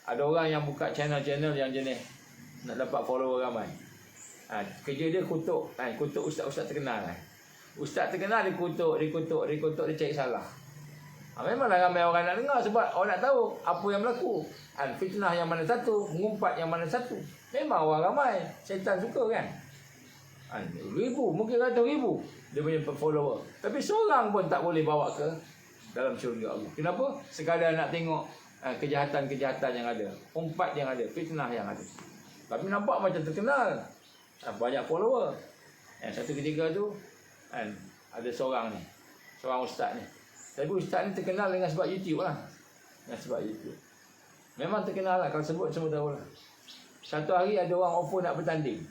Ada orang yang buka channel-channel yang jenis nak dapat follower ramai. Kerja dia kutuk. Kutuk ustaz-ustaz terkenal. Ustaz terkenal dia kutuk, dia cari salah. Memanglah ramai orang nak dengar sebab orang nak tahu apa yang berlaku. Fitnah yang mana satu, mengumpat yang mana satu. Memang orang ramai. Syaitan suka kan. Ribu, mungkin ratus ribu dia punya follower. Tapi seorang pun tak boleh bawa ke dalam syurga Allah. Kenapa? Sekadar nak tengok kejahatan-kejahatan yang ada, umpat yang ada, fitnah yang ada. Tapi nampak macam terkenal. Banyak follower. Satu ketika tu ada seorang ustaz ni. Tapi ustaz ni terkenal dengan sebab YouTube lah. Dengan sebab YouTube. Memang terkenal lah. Kalau sebut semua tahu lah. Satu hari ada orang offer nak bertanding.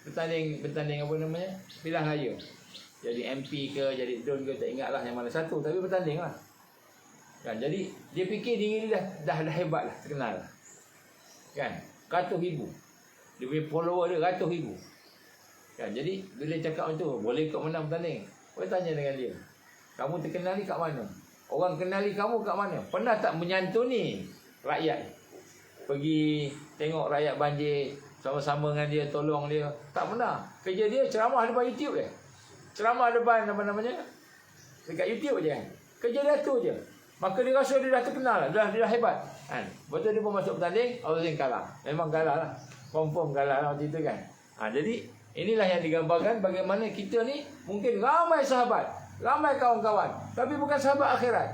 Bertanding apa namanya? Pilihan raya. Jadi MP ke, jadi DUN ke, tak ingat lah yang mana satu. Tapi bertanding lah. Kan, jadi dia fikir diri dia dah hebat lah, terkenal lah. Kan, ratus ribu. Dia punya follower dia ratus ribu. Kan, jadi bila cakap macam tu, boleh kau menang bertanding. Boleh tanya dengan dia, kamu terkenal ni kat mana? Orang kenali kamu kat mana? Pernah tak menyantuni rakyat? Pergi tengok rakyat banjir, sama-sama dengan dia, tolong dia. Tak pernah. Kerja dia ceramah depan YouTube je. Ceramah depan apa namanya? Dekat YouTube je kan. Kerja dia tu je. Maka dia rasa dia dah terkenal, dia dah hebat. Kan? Betul dia pun masuk bertanding, orang kalah. Memang kalah lah. Confirm kalah lah macam tu kan. Jadi inilah yang digambarkan bagaimana kita ni mungkin ramai sahabat, ramai kawan-kawan, tapi bukan sahabat akhirat.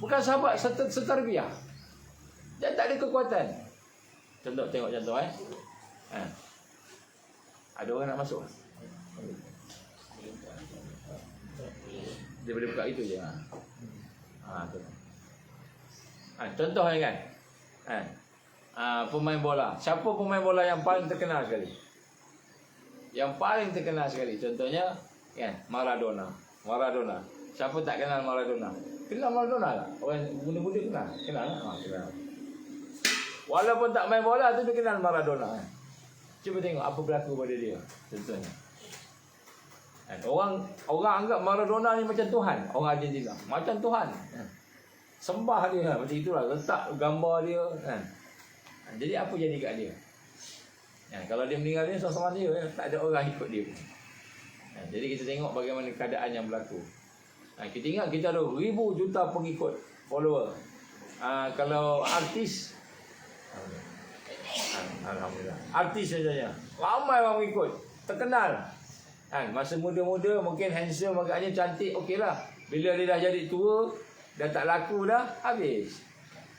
Bukan sahabat seterbiah. Dia tak ada kekuatan. Contoh, tengok contoh Ada orang nak masuk. Dia boleh buka itu je. Contoh kan. Pemain bola. Siapa pemain bola yang paling terkenal sekali? Yang paling terkenal sekali. Contohnya kan, Maradona. Siapa tak kenal Maradona? Kenal Maradona tak? Orang muda-muda kenal. Kenal lah. Kenal. Walaupun tak main bola tu dia kenal Maradona. Cuba tengok apa berlaku pada dia. Contohnya. Orang anggap Maradona ni macam Tuhan. Orang Argentina macam Tuhan. Sembah dia macam itulah, letak gambar dia kan. Jadi apa jadi kat dia? Kalau dia meninggal dia seorang dia, tak ada orang ikut dia. Jadi kita tengok bagaimana keadaan yang berlaku. Kita ingat kita ada ribu juta pengikut, follower. Kalau artis, alhamdulillah, artis saja ramai orang ikut, terkenal. Masa muda-muda mungkin handsome, agaknya cantik, okeylah. Bila dia dah jadi tua, dah tak laku dah, habis.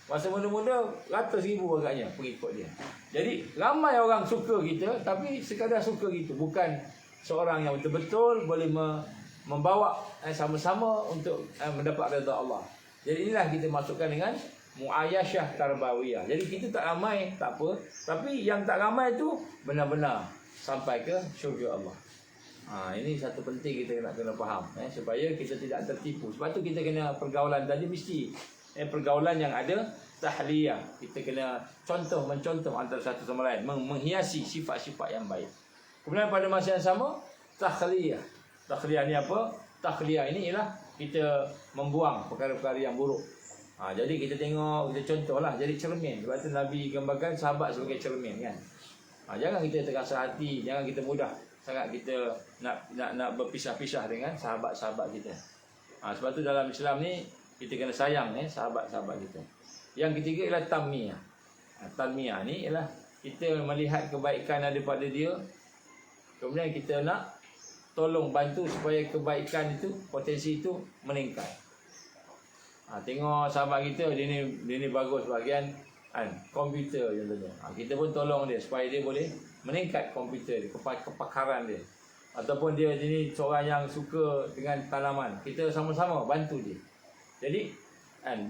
Masa muda-muda, ratus ribu agaknya pengikut dia. Jadi ramai orang suka kita, tapi sekadar suka gitu, bukan seorang yang betul-betul boleh membawa sama-sama untuk mendapat redha Allah. Jadi inilah kita masukkan dengan muayyashah tarbawiyah. Jadi kita tak ramai, tak apa, tapi yang tak ramai tu benar-benar sampai ke syurga Allah. Ini satu penting kita kena faham, supaya kita tidak tertipu. Sebab tu kita kena pergaulan tadi mesti pergaulan yang ada tahliyah. Kita kena mencontoh antara satu sama lain, menghiasi sifat-sifat yang baik. Kemudian pada masa yang sama, takhliyah. Takhliyah ni apa? Takhliyah ini ialah kita membuang perkara-perkara yang buruk. Jadi kita tengok, kita contohlah jadi cermin. Sebab tu Nabi gambarkan sahabat sebagai cermin kan. Jangan kita terasa hati, jangan kita mudah sangat kita nak berpisah-pisah dengan sahabat-sahabat kita. Sebab tu dalam Islam ni kita kena sayang sahabat-sahabat kita. Yang ketiga ialah tanmiyah. Tanmiyah ni ialah kita melihat kebaikan ada pada dia, kemudian kita nak tolong bantu supaya kebaikan itu, potensi itu meningkat. Tengok sahabat kita, dia ni bagus bahagian komputer contohnya. Kita pun tolong dia supaya dia boleh meningkat komputer dia, kepakaran dia. Ataupun dia ni seorang yang suka dengan tanaman, kita sama-sama bantu dia. Jadi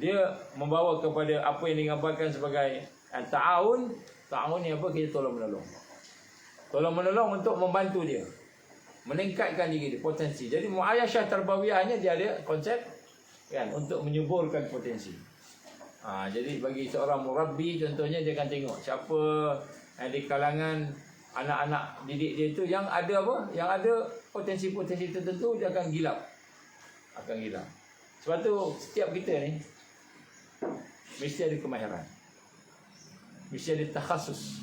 dia membawa kepada apa yang digambarkan sebagai ta'awun. Ta'awun ni apa? Kita tolong-menolong. Tolong-menolong untuk membantu dia meningkatkan diri dia, potensi. Jadi muayyashah tarbawiyahnya dia ada konsep kan, untuk menyuburkan potensi. Jadi bagi seorang murabbi contohnya, dia akan tengok siapa di kalangan anak-anak didik dia itu yang ada apa? Yang ada potensi-potensi tertentu, dia akan gilap. Sebab tu setiap kita ni mesti ada kemahiran, mesti ada takhasus.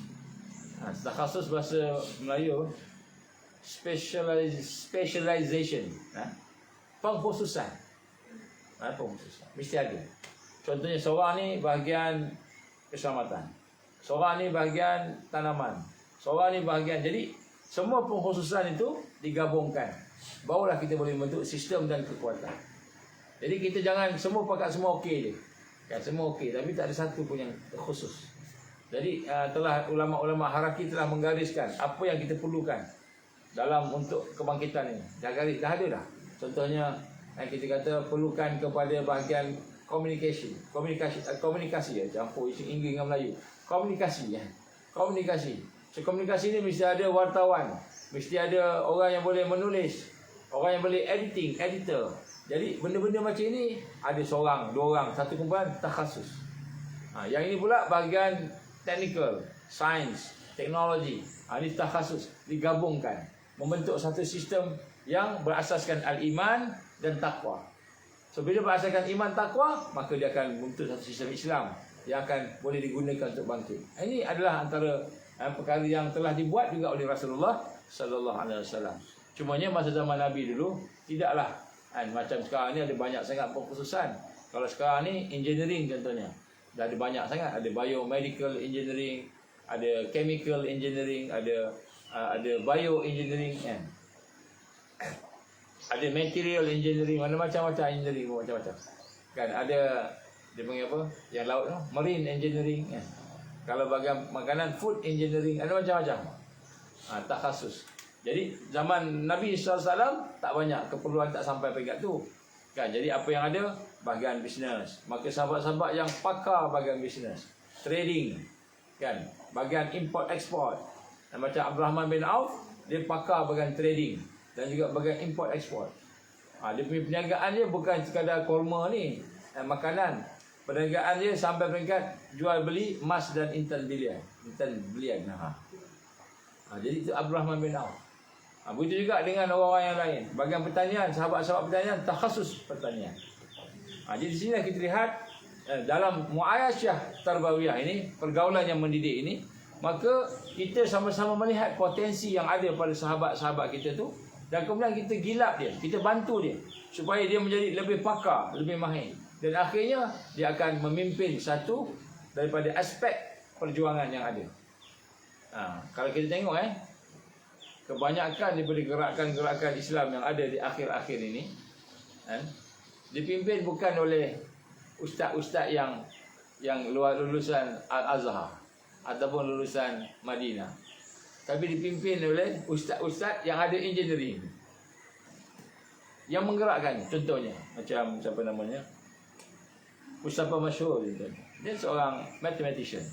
Takhasus bahasa Melayu specialization, pengkhususan. Pengkhususan mesti ada. Contohnya seorang ni bahagian keselamatan, seorang ni bahagian tanaman, seorang ni bahagian. Jadi semua pengkhususan itu digabungkan, barulah kita boleh membentuk sistem dan kekuatan. Jadi kita jangan semua pakat semua okey je. Kan semua okey tapi tak ada satu pun yang khusus. Jadi telah ulama-ulama haraki telah menggariskan apa yang kita perlukan dalam untuk kebangkitan ini. Dah garis, dah ada dah. Contohnya kita kata perlukan kepada bahagian komunikasi ya, campur Inggeris dengan Melayu. Komunikasi. So, komunikasi ni mesti ada wartawan, mesti ada orang yang boleh menulis, orang yang boleh editor, Jadi benda-benda macam ini ada seorang, dua orang, satu kumpulan takhasus. Yang ini pula bahagian technical, science, teknologi. Ini takhasus digabungkan membentuk satu sistem yang berasaskan al-iman dan taqwa. So bila berasaskan iman taqwa, maka dia akan membentuk satu sistem Islam yang akan boleh digunakan untuk bangkit. Ini adalah antara perkara yang telah dibuat juga oleh Rasulullah sallallahu alaihi wasallam. Cumanya masa zaman Nabi dulu tidaklah macam sekarang ni ada banyak sangat pengkhususan. Kalau sekarang ni engineering contohnya, dah ada banyak sangat, ada biomedical engineering, ada chemical engineering, ada bioengineering kan. Ada material engineering, mana macam-macam engineering macam-macam. Kan ada dia panggil apa? Yang laut tu, marine engineering kan. Kalau bahagian makanan, food engineering, ada macam-macam. Tak khusus. Jadi zaman Nabi SAW tak banyak keperluan, tak sampai peringkat tu. Kan, jadi apa yang ada? Bahagian bisnes. Maka sahabat-sahabat yang pakar bahagian bisnes, trading, kan, bahagian import export. Macam Abdurrahman bin Auf, dia pakar bahagian trading dan juga bahagian import export. Dia punya perniagaan dia bukan sekadar kurma ni, makanan. Perniagaan dia sampai peringkat jual beli emas dan intan belian. Jadi itu Abdurrahman bin Auf. Begitu juga dengan orang-orang yang lain. Bahagian pertanian, sahabat-sahabat pertanian, takhasus pertanian. Jadi di sini kita lihat dalam muayasyah tarbawiyah ini, pergaulan yang mendidik ini, maka kita sama-sama melihat potensi yang ada pada sahabat-sahabat kita tu, dan kemudian kita gilap dia, kita bantu dia supaya dia menjadi lebih pakar, lebih mahir, dan akhirnya dia akan memimpin satu daripada aspek perjuangan yang ada. Kalau kita tengok kebanyakan daripada gerakan-gerakan Islam yang ada di akhir-akhir ini dipimpin bukan oleh ustaz-ustaz yang lulusan Al-Azhar ataupun lulusan Madinah, tapi dipimpin oleh ustaz-ustaz yang ada engineering yang menggerakkan. Contohnya macam siapa namanya, Mustafa Masyhur, dia seorang mathematician,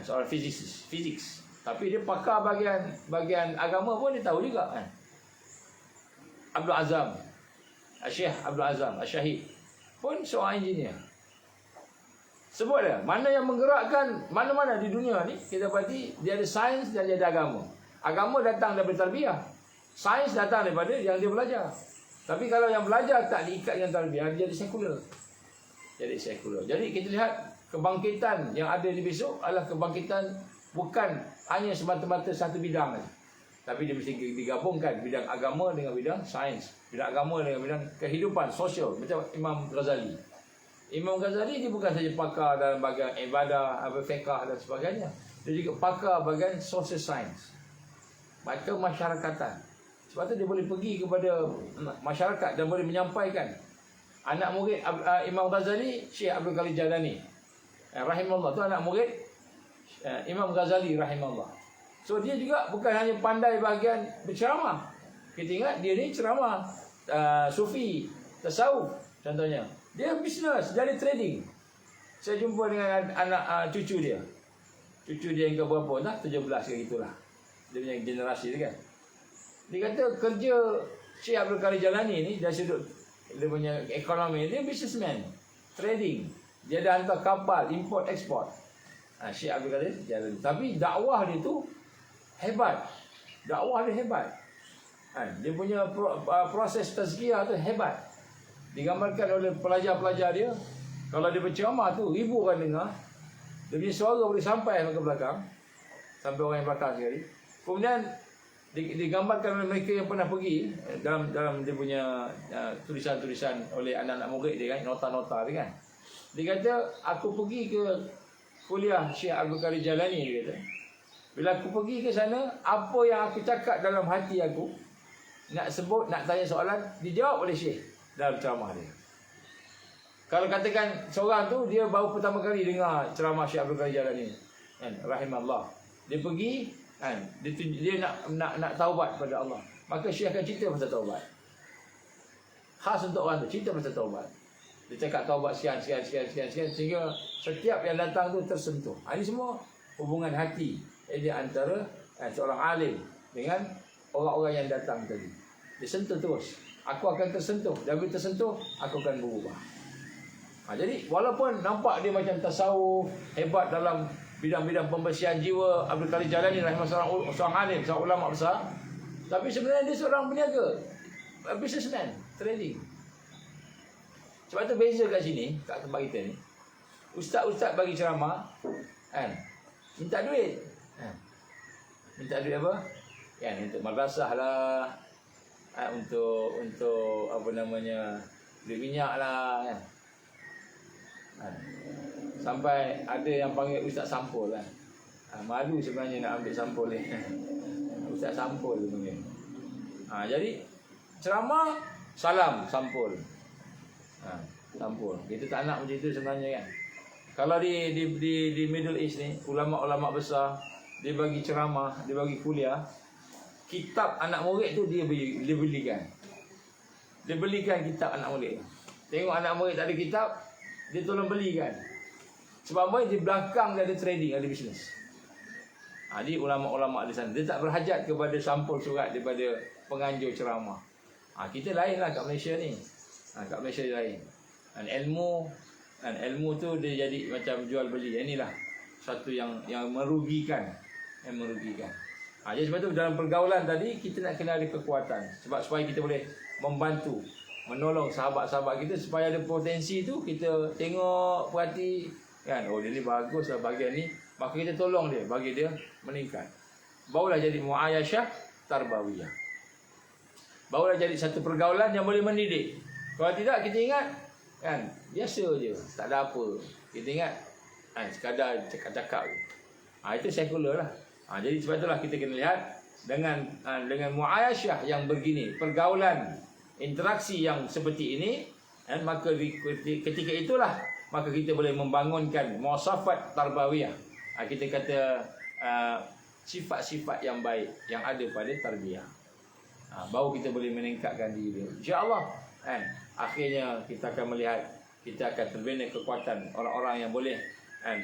seorang physics, tapi dia pakar bahagian agama pun dia tahu juga kan. Abdul Azam, Syekh Abdul Azam Syahid pun seorang engineer. Sebut dia, mana yang menggerakkan mana-mana di dunia ni, kita berarti dia ada sains dan dia ada agama. Agama datang daripada tarbiyah, sains datang daripada yang dia belajar. Tapi kalau yang belajar tak diikat dengan tarbiyah, dia jadi sekular. Jadi kita lihat kebangkitan yang ada di besok adalah kebangkitan bukan hanya semata-mata satu bidang saja, tapi dia mesti digabungkan bidang agama dengan bidang sains, bidang agama dengan bidang kehidupan sosial. Macam Imam Ghazali. Imam Ghazali dia bukan saja pakar dalam bahagian ibadah, fiqh dan sebagainya, dia juga pakar bahagian social science, masyarakatan. Sebab tu dia boleh pergi kepada masyarakat dan boleh menyampaikan. Anak murid Imam Ghazali, Syekh Abdul Qadir Jalani rahimahullah, tu anak murid Imam Ghazali rahimahullah. So dia juga bukan hanya pandai bahagian berceramah. Kita ingat dia ni ceramah sufi, tasawuf contohnya. Dia bisnes, dia ada trading. Saya jumpa dengan anak cucu dia. Cucu dia yang ke berapa dah? 17 ke gitulah. Dia punya generasi tu kan. Dia kata kerja Syekh Abdul Qadir Jalani ni dari sudut dia punya ekonomi, dia businessman, trading. Dia ada hantar kapal import export. Syekh Abdul Qadir Jalani. Tapi dakwah dia tu hebat. Dakwah dia hebat. Dia punya proses tazkiyah tu hebat. Digambarkan oleh pelajar-pelajar dia. Kalau dia berceramah tu, ribu orang dengar. Dia punya suara boleh sampai ke belakang, sampai orang yang belakang sekali. Kemudian digambarkan oleh mereka yang pernah pergi dalam dia punya tulisan-tulisan oleh anak-anak murid dia kan, nota-nota dia kan. Dia kata, aku pergi ke kuliah Syekh Abdul Qadir Jalani, dia kata. Bila aku pergi ke sana, apa yang aku cakap dalam hati aku, nak sebut, nak tanya soalan, dijawab oleh Syekh dalam ceramah dia. Kalau katakan seorang tu, dia baru pertama kali dengar ceramah Syekh Abdul Qadir Jalani, kan, rahimahullah. Dia pergi, kan, dia nak taubat pada Allah. Maka Syekh akan cerita pasal taubat. Khas untuk orang tu, cerita pasal taubat. Dia cakap taubat sekian, sehingga setiap yang datang tu tersentuh. Ini semua hubungan hati dia antara seorang alim dengan orang-orang yang datang tadi. Dia sentuh terus. aku akan tersentuh. Dan bila tersentuh, aku akan berubah. Jadi walaupun nampak dia macam tasawuf, hebat dalam bidang-bidang pembersihan jiwa, Abdul Qadir Jalani rahimahullah, seorang alim, seorang ulama besar, tapi sebenarnya dia seorang peniaga, businessman, trading. Sebab tu beza kat sini, kat tempat kita ni, ustaz-ustaz bagi ceramah, kan, minta duit. Minta duit apa? Kan, untuk madrasah lah, untuk apa namanya, duit minyak lah, kan. Sampai ada yang panggil ustaz sampul kan. Malu sebenarnya nak ambil sampul ni. Ustaz sampul tu panggil. Jadi ceramah, salam, sampul. Sampul. Kita tak nak macam itu sebenarnya kan. Kalau di Middle East ni, ulama-ulama besar, dia bagi ceramah, dia bagi kuliah, kitab anak murid tu dia belikan. Dia belikan kitab anak murid. Tengok anak murid tak ada kitab, dia tolong belikan. Sebab apa? Di belakang dia ada trading, ada bisnes. Jadi ulama-ulama di sana, dia tak berhajat kepada sampul surat daripada penganjur ceramah. Kita lain lah kat Malaysia ni. Kat Malaysia lain. Dan ilmu tu dia jadi macam jual beli. Inilah satu yang merugikan. Yang merugikan. Jadi sebab tu dalam pergaulan tadi, kita nak kena ada kekuatan. Sebab supaya kita boleh membantu, menolong sahabat-sahabat kita, supaya ada potensi tu, kita tengok, perhati, kan, oh dia ni bagus lah bahagian ni, maka kita tolong dia, bagi dia meningkat. Barulah jadi muayashah tarbawiyah. Barulah jadi satu pergaulan yang boleh mendidik. Kalau tidak, kita ingat, kan, biasa je, tak ada apa. Kita ingat, sekadar cakap-cakap je. Itu sekular lah. Jadi sebab itulah kita kena lihat dengan muayashah yang begini, pergaulan, interaksi yang seperti ini, maka ketika itulah maka kita boleh membangunkan muasafat tarbawiyah. Kita kata sifat-sifat yang baik yang ada pada tarbiyah. Baru kita boleh meningkatkan diri. InsyaAllah, akhirnya kita akan melihat, kita akan terbina kekuatan orang-orang yang boleh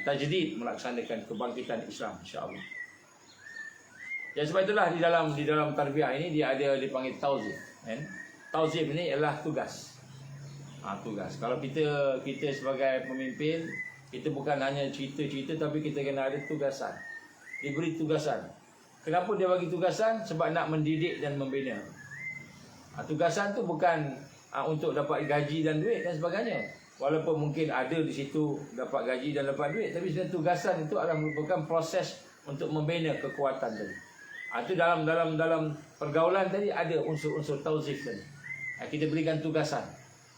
tajdid melaksanakan kebangkitan Islam, insyaAllah. Dan sebab itulah di dalam tarbiyah ini dia ada dipanggil tauzif. Tauzif ini adalah tugas. Tugas. Kalau kita sebagai pemimpin, kita bukan hanya cerita-cerita, tapi kita kena ada tugasan. Diberi tugasan. Kenapa dia bagi tugasan? Sebab nak mendidik dan membina. Tugasan tu bukan untuk dapat gaji dan duit dan sebagainya. Walaupun mungkin ada di situ dapat gaji dan dapat duit, tapi sebenarnya tugasan itu adalah merupakan proses untuk membina kekuatan tadi. Itu dalam pergaulan tadi ada unsur-unsur tauzif tadi. Kita berikan tugasan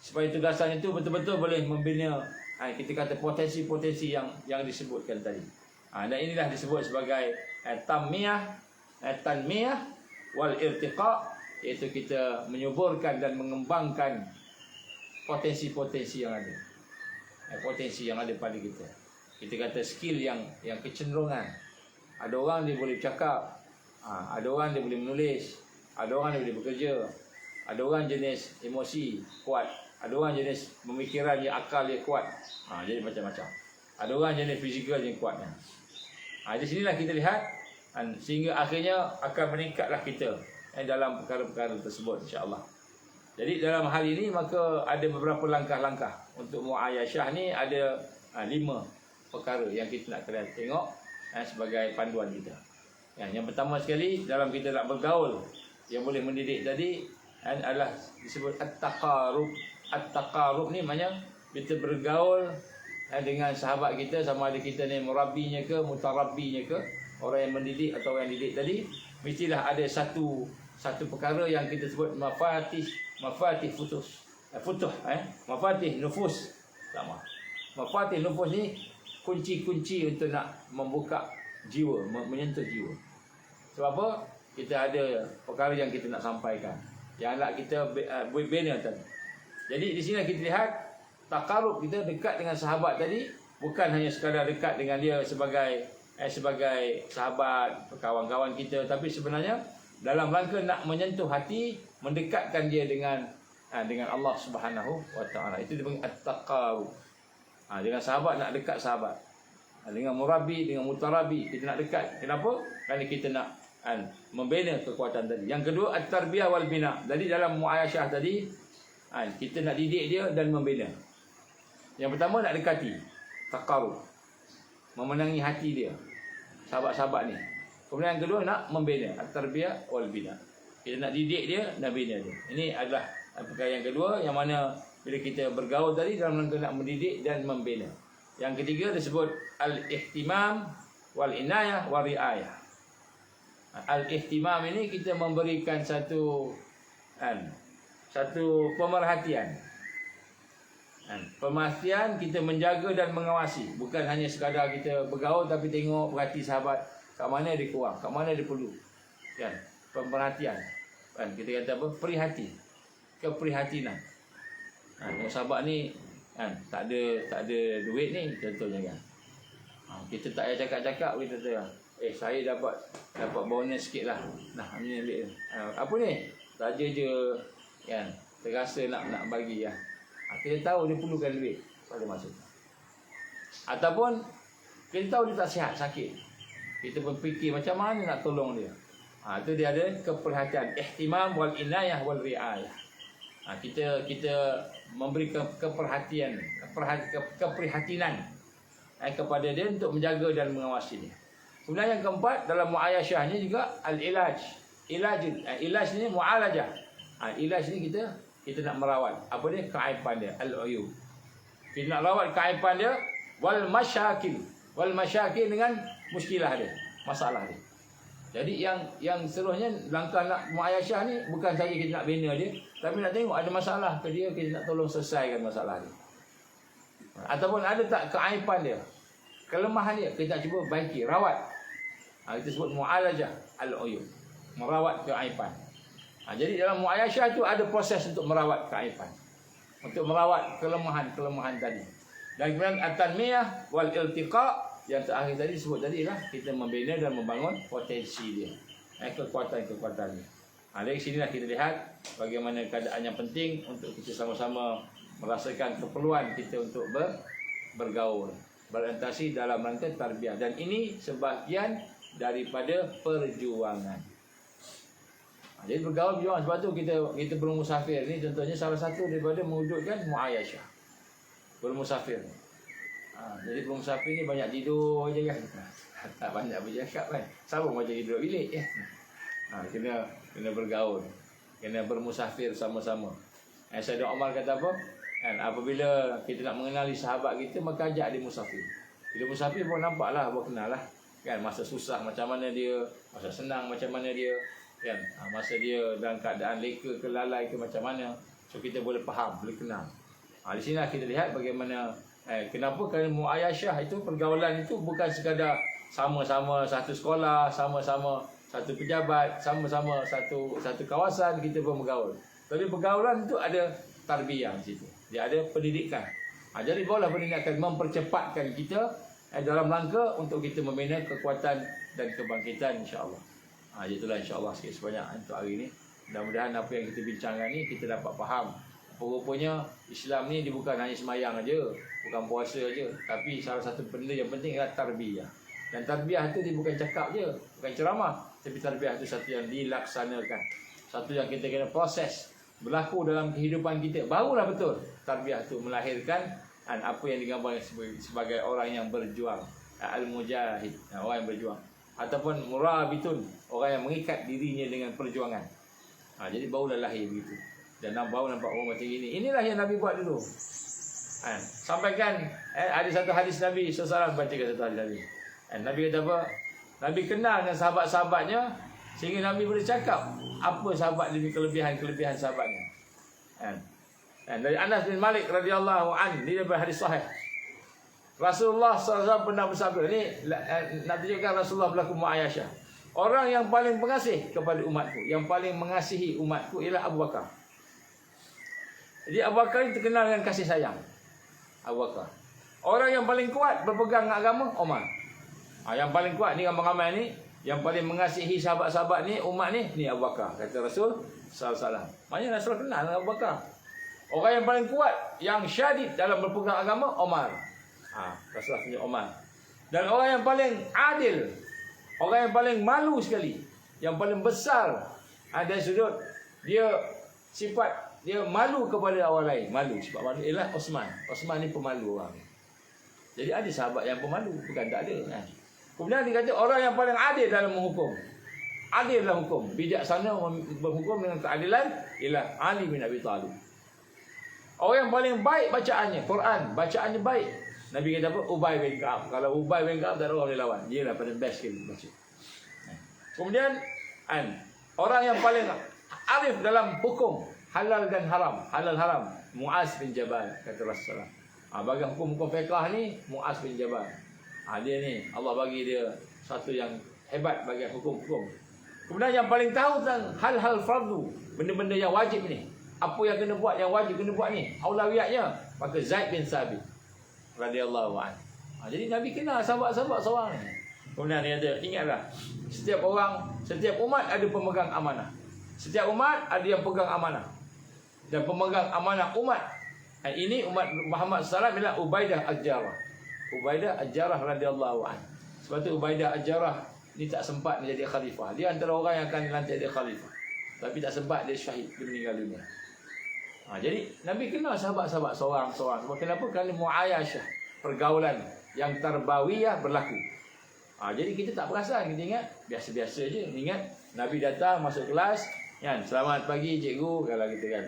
supaya tugasan itu betul-betul boleh membina, kita kata potensi-potensi yang disebutkan tadi. Dan inilah disebut sebagai tanmiyah wal irtiqa, iaitu kita menyuburkan dan mengembangkan potensi-potensi yang ada. Potensi yang ada pada kita. Kita kata skill yang kecenderungan. Ada orang dia boleh bercakap, ada orang dia boleh menulis, ada orang dia boleh bekerja, ada orang jenis emosi kuat, ada orang jenis pemikiran yang akal dia kuat. Jadi macam-macam. Ada orang jenis fizikal yang kuat. Di sinilah kita lihat, sehingga akhirnya akan meningkatlah kita dalam perkara-perkara tersebut, insya-Allah. Jadi dalam hal ini maka ada beberapa langkah-langkah untuk muayashah ni. Ada 5 perkara yang kita nak kena tengok sebagai panduan kita. Yang pertama sekali, dalam kita nak bergaul yang boleh mendidik tadi adalah disebut at-taqarub. At-taqarub ni maknanya kita bergaul dengan sahabat kita, sama ada kita ni murabbinya ke, mutarabbinya ke, orang yang mendidik atau orang yang didik tadi, mestilah ada satu perkara yang kita sebut mafatih nufus. Sama. Mafatih nufus ni kunci-kunci untuk nak membuka jiwa, menyentuh jiwa. Sebab apa? Kita ada perkara yang kita nak sampaikan, yang nak kita bina tadi. Jadi di sini kita lihat takarub kita dekat dengan sahabat tadi, bukan hanya sekadar dekat dengan dia sebagai sahabat, kawan-kawan kita, tapi sebenarnya dalam rangka nak menyentuh hati, mendekatkan dia dengan Allah Subhanahu wa taala. Itu dipanggil at-taqarub. Dengan sahabat nak dekat sahabat. Dengan murabbi, dengan mutarabi kita nak dekat. Kenapa? Kerana kita nak membina kekuatan tadi. Yang kedua at-tarbiyah wal bina. Jadi dalam muayashah tadi kita nak didik dia dan membina. Yang pertama nak dekati, taqarrub, memenangi hati dia, sahabat-sahabat ni. Kemudian yang kedua nak membina, at-tarbiyah wal bina. Kita nak didik dia dan bina dia. Ini adalah perkara yang kedua, yang mana bila kita bergaul tadi dalam rangka nak mendidik dan membina. Yang ketiga disebut al-ihtimam wal inayah wal riayah. Al-ihtimam ini kita memberikan satu pemerhatian. Pemerhatian, kita menjaga dan mengawasi. Bukan hanya sekadar kita bergaul tapi tengok, perhati sahabat kat mana dia kurang, kat mana dia perlu. Kan? Pemerhatian. Kita kata apa? Perhati. Keprihatinan. Sahabat ni tak ada duit ni contohnya kan. Kita tak payah cakap-cakap, kita kata saya dapat bonus sikit lah. Nah, ni ambil. Apa ni? Saja je kan. Terasa nak bagi lah. Kita tahu dia perlukan duit pada masa tu. Ataupun kita tahu dia tak sihat, sakit. Kita pun fikir macam mana nak tolong dia. Itu dia ada keperhatian, ihtimam wal inayah wal riayah. Kita memberi keperhatian, keprihatinan kepada dia untuk menjaga dan mengawasi dia. Kemudian yang keempat dalam muayashahnya juga al-ilaj. Ilaj ni mualajah. Ilaj ni kita nak merawat apa dia? Keaiban dia, al-uyub. Kita nak rawat keaiban dia, wal masyakil. Wal masyakil dengan muskilah dia, masalah dia. Jadi yang seterusnya langkah nak muayashah ni bukan saja kita nak bina dia, tapi nak tengok ada masalah ke dia, kita nak tolong selesaikan masalah dia. Ataupun ada tak keaiban dia, kelemahan dia, kita nak cuba baiki, rawat. Kita sebut mu'alajah al-uyub, merawat keaiban. Jadi dalam muayashah tu ada proses untuk merawat keaiban, untuk merawat kelemahan tadi. Dan kemudian at-tanmiyah wal iltiqa, yang terakhir tadi sebut tadi lah, kita membina dan membangun potensi dia, kekuatan-kekuatan dia. Dari sinilah kita lihat bagaimana keadaan yang penting untuk kita sama-sama merasakan keperluan kita untuk bergaul, berorientasi dalam rangka tarbiyah. Dan ini sebahagian daripada perjuangan. Jadi bergaul berjuang, sebab tu kita bermusafir ni contohnya salah satu daripada mewujudkan muayashah, bermusafir. Jadi bermusafir ni banyak tidur je kan, tak banyak bercakap kan, sama macam duduk bilik ya. Kena bergaul, kena bermusafir sama-sama. Sayyidina Umar kata apa? Apabila kita nak mengenali sahabat kita, maka ajak dia musafir. Bila musafir pun nampaklah, buat kenal lah kan, masa susah macam mana dia, masa senang macam mana dia kan, masa dia dalam keadaan leka ke lalai ke macam mana. So kita boleh faham, boleh kenal. Di sini kita lihat bagaimana kenapa, kerana muayashah itu, pergaulan itu bukan sekadar sama-sama satu sekolah, sama-sama satu pejabat, sama-sama satu kawasan kita pun bergaul. Tapi pergaulan itu ada tarbiyah di situ. Dia ada pendidikan. Jadi barulah pendidikan mempercepatkan kita dalam rangka untuk kita membina kekuatan dan kebangkitan, insya-Allah. Itulah insya-Allah sikit sebanyak untuk hari ini. Mudah-mudahan apa yang kita bincangkan ni kita dapat faham. Rupanya Islam ni dia bukan hanya semayang aja, bukan puasa aja, tapi salah satu benda yang penting adalah tarbiyah. Dan tarbiyah itu dia bukan cakap je, bukan ceramah, tapi tarbiyah itu satu yang dilaksanakan, satu yang kita kena proses berlaku dalam kehidupan kita. Barulah betul tarbiyah itu melahirkan apa yang digambarkan sebagai orang yang berjuang, al-mujahid, orang yang berjuang, ataupun murabitun, orang yang mengikat dirinya dengan perjuangan. Jadi barulah lahir begitu. Dan baru nampak orang macam ini. Inilah yang Nabi buat dulu. Sampaikan ada satu hadis Nabi SAW, bacakan satu hadis Nabi. Nabi kata apa? Nabi kenal dengan sahabat-sahabatnya, sehingga Nabi boleh cakap apa sahabat demi kelebihan-kelebihan sahabatnya. Dari Anas bin Malik radhiyallahu anhu, ini daripada hadis sahih. Rasulullah SAW pernah bersabda, ni nak tunjukkan Rasulullah berlaku muayashah. Orang yang paling pengasih kepada umatku, yang paling mengasihi umatku ialah Abu Bakar. Jadi Abu Bakar ini terkenal dengan kasih sayang. Abu Bakar. Orang yang paling kuat berpegang dengan agama, Umar. Yang paling kuat ni ramai-ramai ni, yang paling mengasihi sahabat-sahabat ni, umat ni Abu Bakar. Kata Rasul SAW. Maknanya Rasul kenal dengan Abu Bakar. Orang yang paling kuat, yang syadid dalam berpegang agama, Umar. Rasulullah tunjuk Umar. Dan orang yang paling adil, orang yang paling malu sekali, yang paling besar ada sudut dia sifat dia malu kepada orang lain. Malu, sebab malu ialah Osman. Osman ni pemalu orang. Jadi ada sahabat yang pemalu, bukan tak ada kan. Kemudian dia kata orang yang paling adil dalam menghukum. Adil dalam hukum, bijaksana berhukum dengan keadilan ialah Ali bin Abi Talib. Orang yang paling baik bacaannya, Quran, bacaannya baik. Nabi kata apa? Ubay bin Ka'ab. Kalau Ubay bin Ka'ab tak ada orang boleh lawan. Dia lah paling best sekali baca. Kemudian orang yang paling arif dalam hukum halal dan haram, halal haram, Muaz bin Jabal kata Rasulullah. Bagi hukum-hukum fiqh ni Muaz bin Jabal. Dia ni Allah bagi dia satu yang hebat bagi hukum-hukum. Kemudian yang paling tahu tentang hal-hal fardu, benda-benda yang wajib ni. Apa yang kena buat, yang wajib kena buat ni, aulawiyatnya, maka Zaid bin Sabit radhiyallahu anhu. Jadi Nabi kenal sahabat-sahabat seorang ni. Kemudian dia kata, ingatlah, setiap orang, setiap umat ada pemegang amanah. Setiap umat ada yang pegang amanah. Dan pemegang amanah umat ini umat Muhammad SAW ialah Ubaidah Al-Jarrah. Ubaidah Al-Jarrah radhiyallahu anhu. Sebab tu Ubaidah Al-Jarrah ni tak sempat menjadi khalifah. Dia antara orang yang akan dilantik jadi khalifah. Tapi tak sempat, dia syahid, dia meninggal dunia. Jadi Nabi kenal sahabat-sahabat seorang-seorang. Sebab kenapa? Kerana muayashah, pergaulan yang tarbawiyah berlaku. Jadi kita tak perasan, kita ingat biasa-biasa je. Ingat Nabi datang masuk kelas, kan, selamat pagi cikgu, kalau kita kan.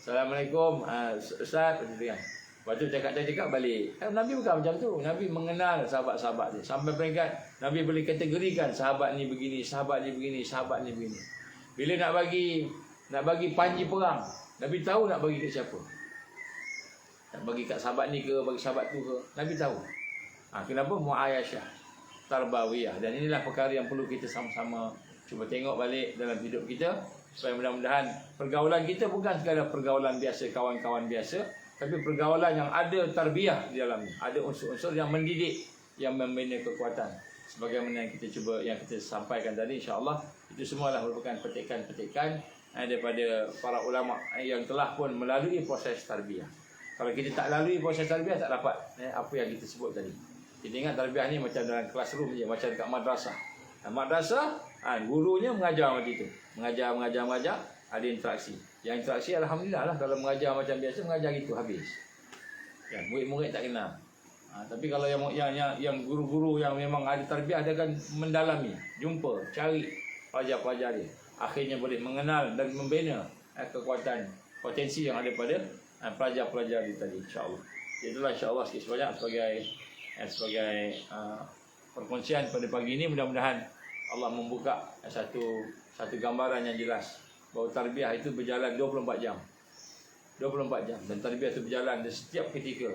Assalamualaikum Ustaz, gitu kan. Lepas tu cakap balik. Nabi bukan macam tu. Nabi mengenal sahabat-sahabat dia. Sampai peringkat Nabi boleh kategorikan sahabat ni begini, sahabat ni begini, sahabat ni begini. Bila nak bagi panji perang, Nabi tahu nak bagi ke siapa. Nak bagi kat sahabat ni ke, bagi sahabat tu ke, Nabi tahu. Kenapa? Muayashah, tarbawiyah. Dan inilah perkara yang perlu kita sama-sama cuba tengok balik dalam hidup kita, supaya mudah-mudahan pergaulan kita bukan sekadar pergaulan biasa, kawan-kawan biasa, tapi pergaulan yang ada tarbiyah di dalamnya, ada unsur-unsur yang mendidik, yang membina kekuatan. Sebagaimana yang kita sampaikan tadi, insya-Allah itu semualah merupakan petikan-petikan daripada para ulama yang telah pun melalui proses tarbiyah. Kalau kita tak lalui proses tarbiyah, tak dapat apa yang kita sebut tadi. Kita ingat tarbiyah ni macam dalam classroom je, macam dekat madrasah. Madrasah, gurunya mengajar macam itu. Mengajar, ada interaksi. Yang interaksi alhamdulillah lah. Kalau mengajar macam biasa, mengajar gitu habis. Ya, murid-murid tak kenal. Tapi kalau yang guru-guru yang memang ada tarbiyah, dia akan mendalami, jumpa, cari pelajar-pelajar dia. Akhirnya boleh mengenal dan membina kekuatan, potensi yang ada pada pelajar-pelajar dia tadi, insya-Allah. Itulah insya-Allah sikit sebanyak sebagai perkongsian pada pagi ini. Mudah-mudahan Allah membuka satu gambaran yang jelas bahawa tarbiyah itu berjalan 24 jam. 24 jam. Dan tarbiyah itu berjalan di setiap ketika.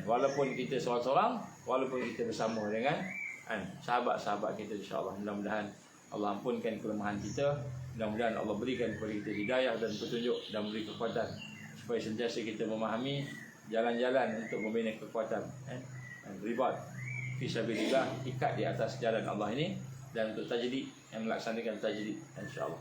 Walaupun kita seorang-seorang, walaupun kita bersama dengan sahabat-sahabat kita, insya-Allah. Mudah-mudahan Allah ampunkan kelemahan kita. Mudah-mudahan Allah berikan kepada kita hidayah dan petunjuk dan beri kekuatan supaya sentiasa kita memahami jalan-jalan untuk membina kekuatan. Ribat fisabilillah, ikat di atas jalan Allah ini, dan untuk tajdid, yang melaksanakan tajdid, insya-Allah.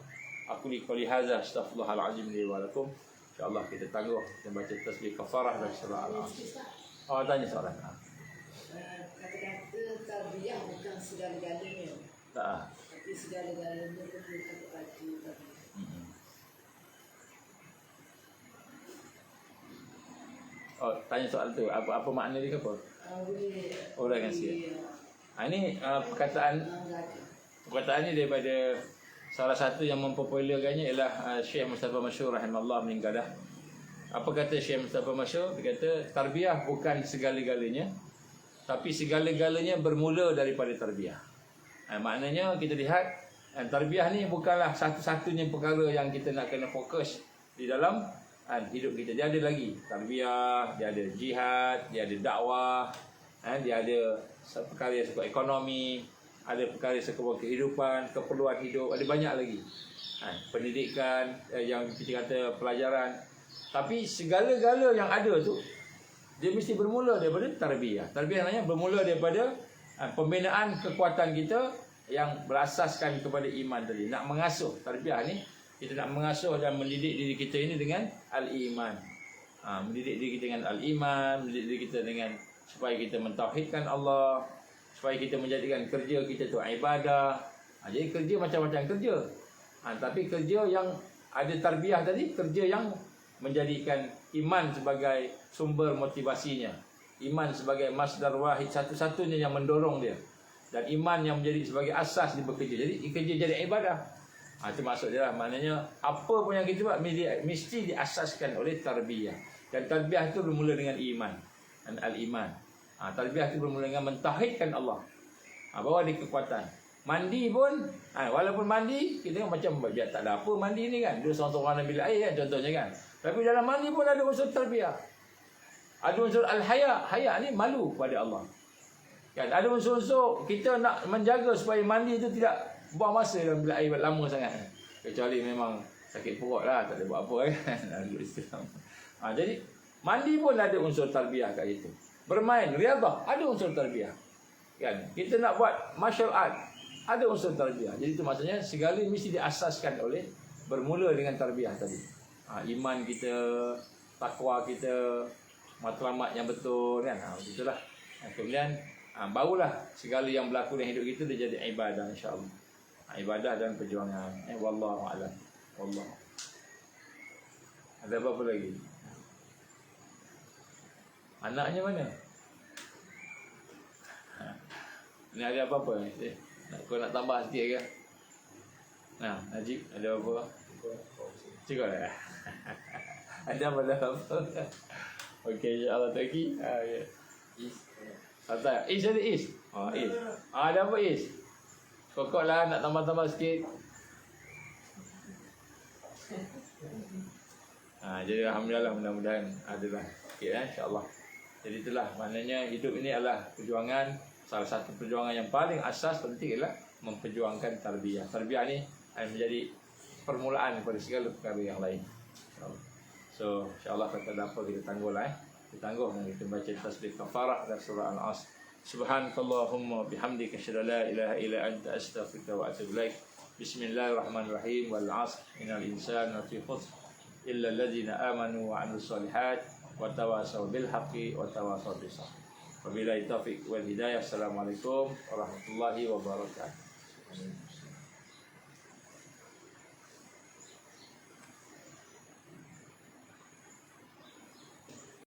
Aku li qouli hadza astaghfirullahalazim li wa lakum. Insya-Allah kita tangguh dan baca tasbih kafarah dan surah Al-Asr. Tanya soalan. Kata-kata tarbiyah bukan segala-galanya. Tak. Tapi segala-galanya perlu kita baca. Tanya soal tu, apa makna dia ke apa? Uraikan sikit. Ini perkataan ni daripada salah satu yang mempopularkannya ialah Syekh Mustafa Masyhur rahimahullah, meninggal dah. Apa kata Syekh Mustafa Masyhur? Dia kata tarbiyah bukan segala-galanya, tapi segala-galanya bermula daripada tarbiyah. Maknanya kita lihat tarbiyah ni bukanlah satu-satunya perkara yang kita nak kena fokus di dalam hidup kita. Dia ada lagi tarbiyah, dia ada jihad, dia ada dakwah, dia ada perkara yang sekut ekonomi, ada perkara yang sekut kehidupan, keperluan hidup, ada banyak lagi. Pendidikan, yang kita kata pelajaran. Tapi segala-gala yang ada tu, dia mesti bermula daripada tarbiyah. Tarbiyah namanya bermula daripada pembinaan kekuatan kita yang berasaskan kepada iman tadi. Nak mengasuh tarbiyah ni, kita nak mengasuh dan mendidik diri kita ini dengan al-iman. Mendidik diri kita dengan al-iman, mendidik diri kita dengan supaya kita mentauhidkan Allah, supaya kita menjadikan kerja kita tu ibadah, Jadi kerja macam-macam kerja. Tapi kerja yang ada tarbiyah tadi, kerja yang menjadikan iman sebagai sumber motivasinya. Iman sebagai masdar wahid satu-satunya yang mendorong dia. Dan iman yang menjadi sebagai asas dia bekerja. Jadi kerja jadi ibadah. Itu maksud dia lah. Maknanya apa pun yang kita buat mesti diasaskan oleh tarbiyah. Dan tarbiyah itu bermula dengan iman. Dan al-iman. Tarbiyah itu bermula dengan mentauhidkan Allah. Bawa dia kekuatan. Mandi pun, walaupun mandi, kita tengok macam tak ada apa mandi ni kan. Dia seorang-seorang ambil air kan contohnya kan. Tapi dalam mandi pun ada unsur tarbiyah. Ada unsur al-haya. Haya ni malu pada Allah. Kan? Ada unsur-unsur kita nak menjaga supaya mandi itu tidak buang masa dalam bilik air lama sangat. Kecuali memang sakit perut lah, tak ada buat apa kan. Jadi mandi pun ada unsur tarbiyah kat situ. Bermain, riadah, ada unsur tarbiyah. Kan? Kita nak buat martial art, ada unsur tarbiyah. Jadi itu maksudnya segala mesti diasaskan oleh bermula dengan tarbiyah tadi. Iman kita, takwa kita, matlamat yang betul kan. Begitulah. Kemudian barulah segala yang berlaku dalam hidup kita dia jadi ibadah insya-Allah. Ibadah dan perjuangan. Wallahu a'lam. Wallah. Ada apa lagi? Anaknya mana? Ni ada apa-apa? Kau nak tambah sikit ke? Najib, ada apa? Cukup lah. Ada apa? Okey, insya-Allah lagi. Ya. Santai. Is ada is. Is. Ada apa is? Kokok lah nak tambah-tambah sikit. Jadi alhamdulillah mudah-mudahan adalah sikit insya-Allah. Jadi itulah maknanya hidup ini adalah perjuangan. Salah satu perjuangan yang paling asas penting adalah memperjuangkan tarbiyah. Tarbiyah ni menjadi permulaan pada segala perkara yang lain. InsyaAllah. So insya-Allah kata apa kita tangguh lah Kita tangguh dan kita baca tasbih kafarah dan surah Al-Asr. Subhanakallahumma bihamdika asyhadu an la ilaha illa anta astaghfiruka wa atubu ilaik. Bismillahirrahmanirrahim. Wal 'asr innal insana lafi khusr illa alladhina amanu wa 'amilus solihat wa tawasaw bil haqqi wa tawasaw bis sabr. Wabillahi taufiq wal hidayah. Assalamualaikum warahmatullahi wabarakatuh.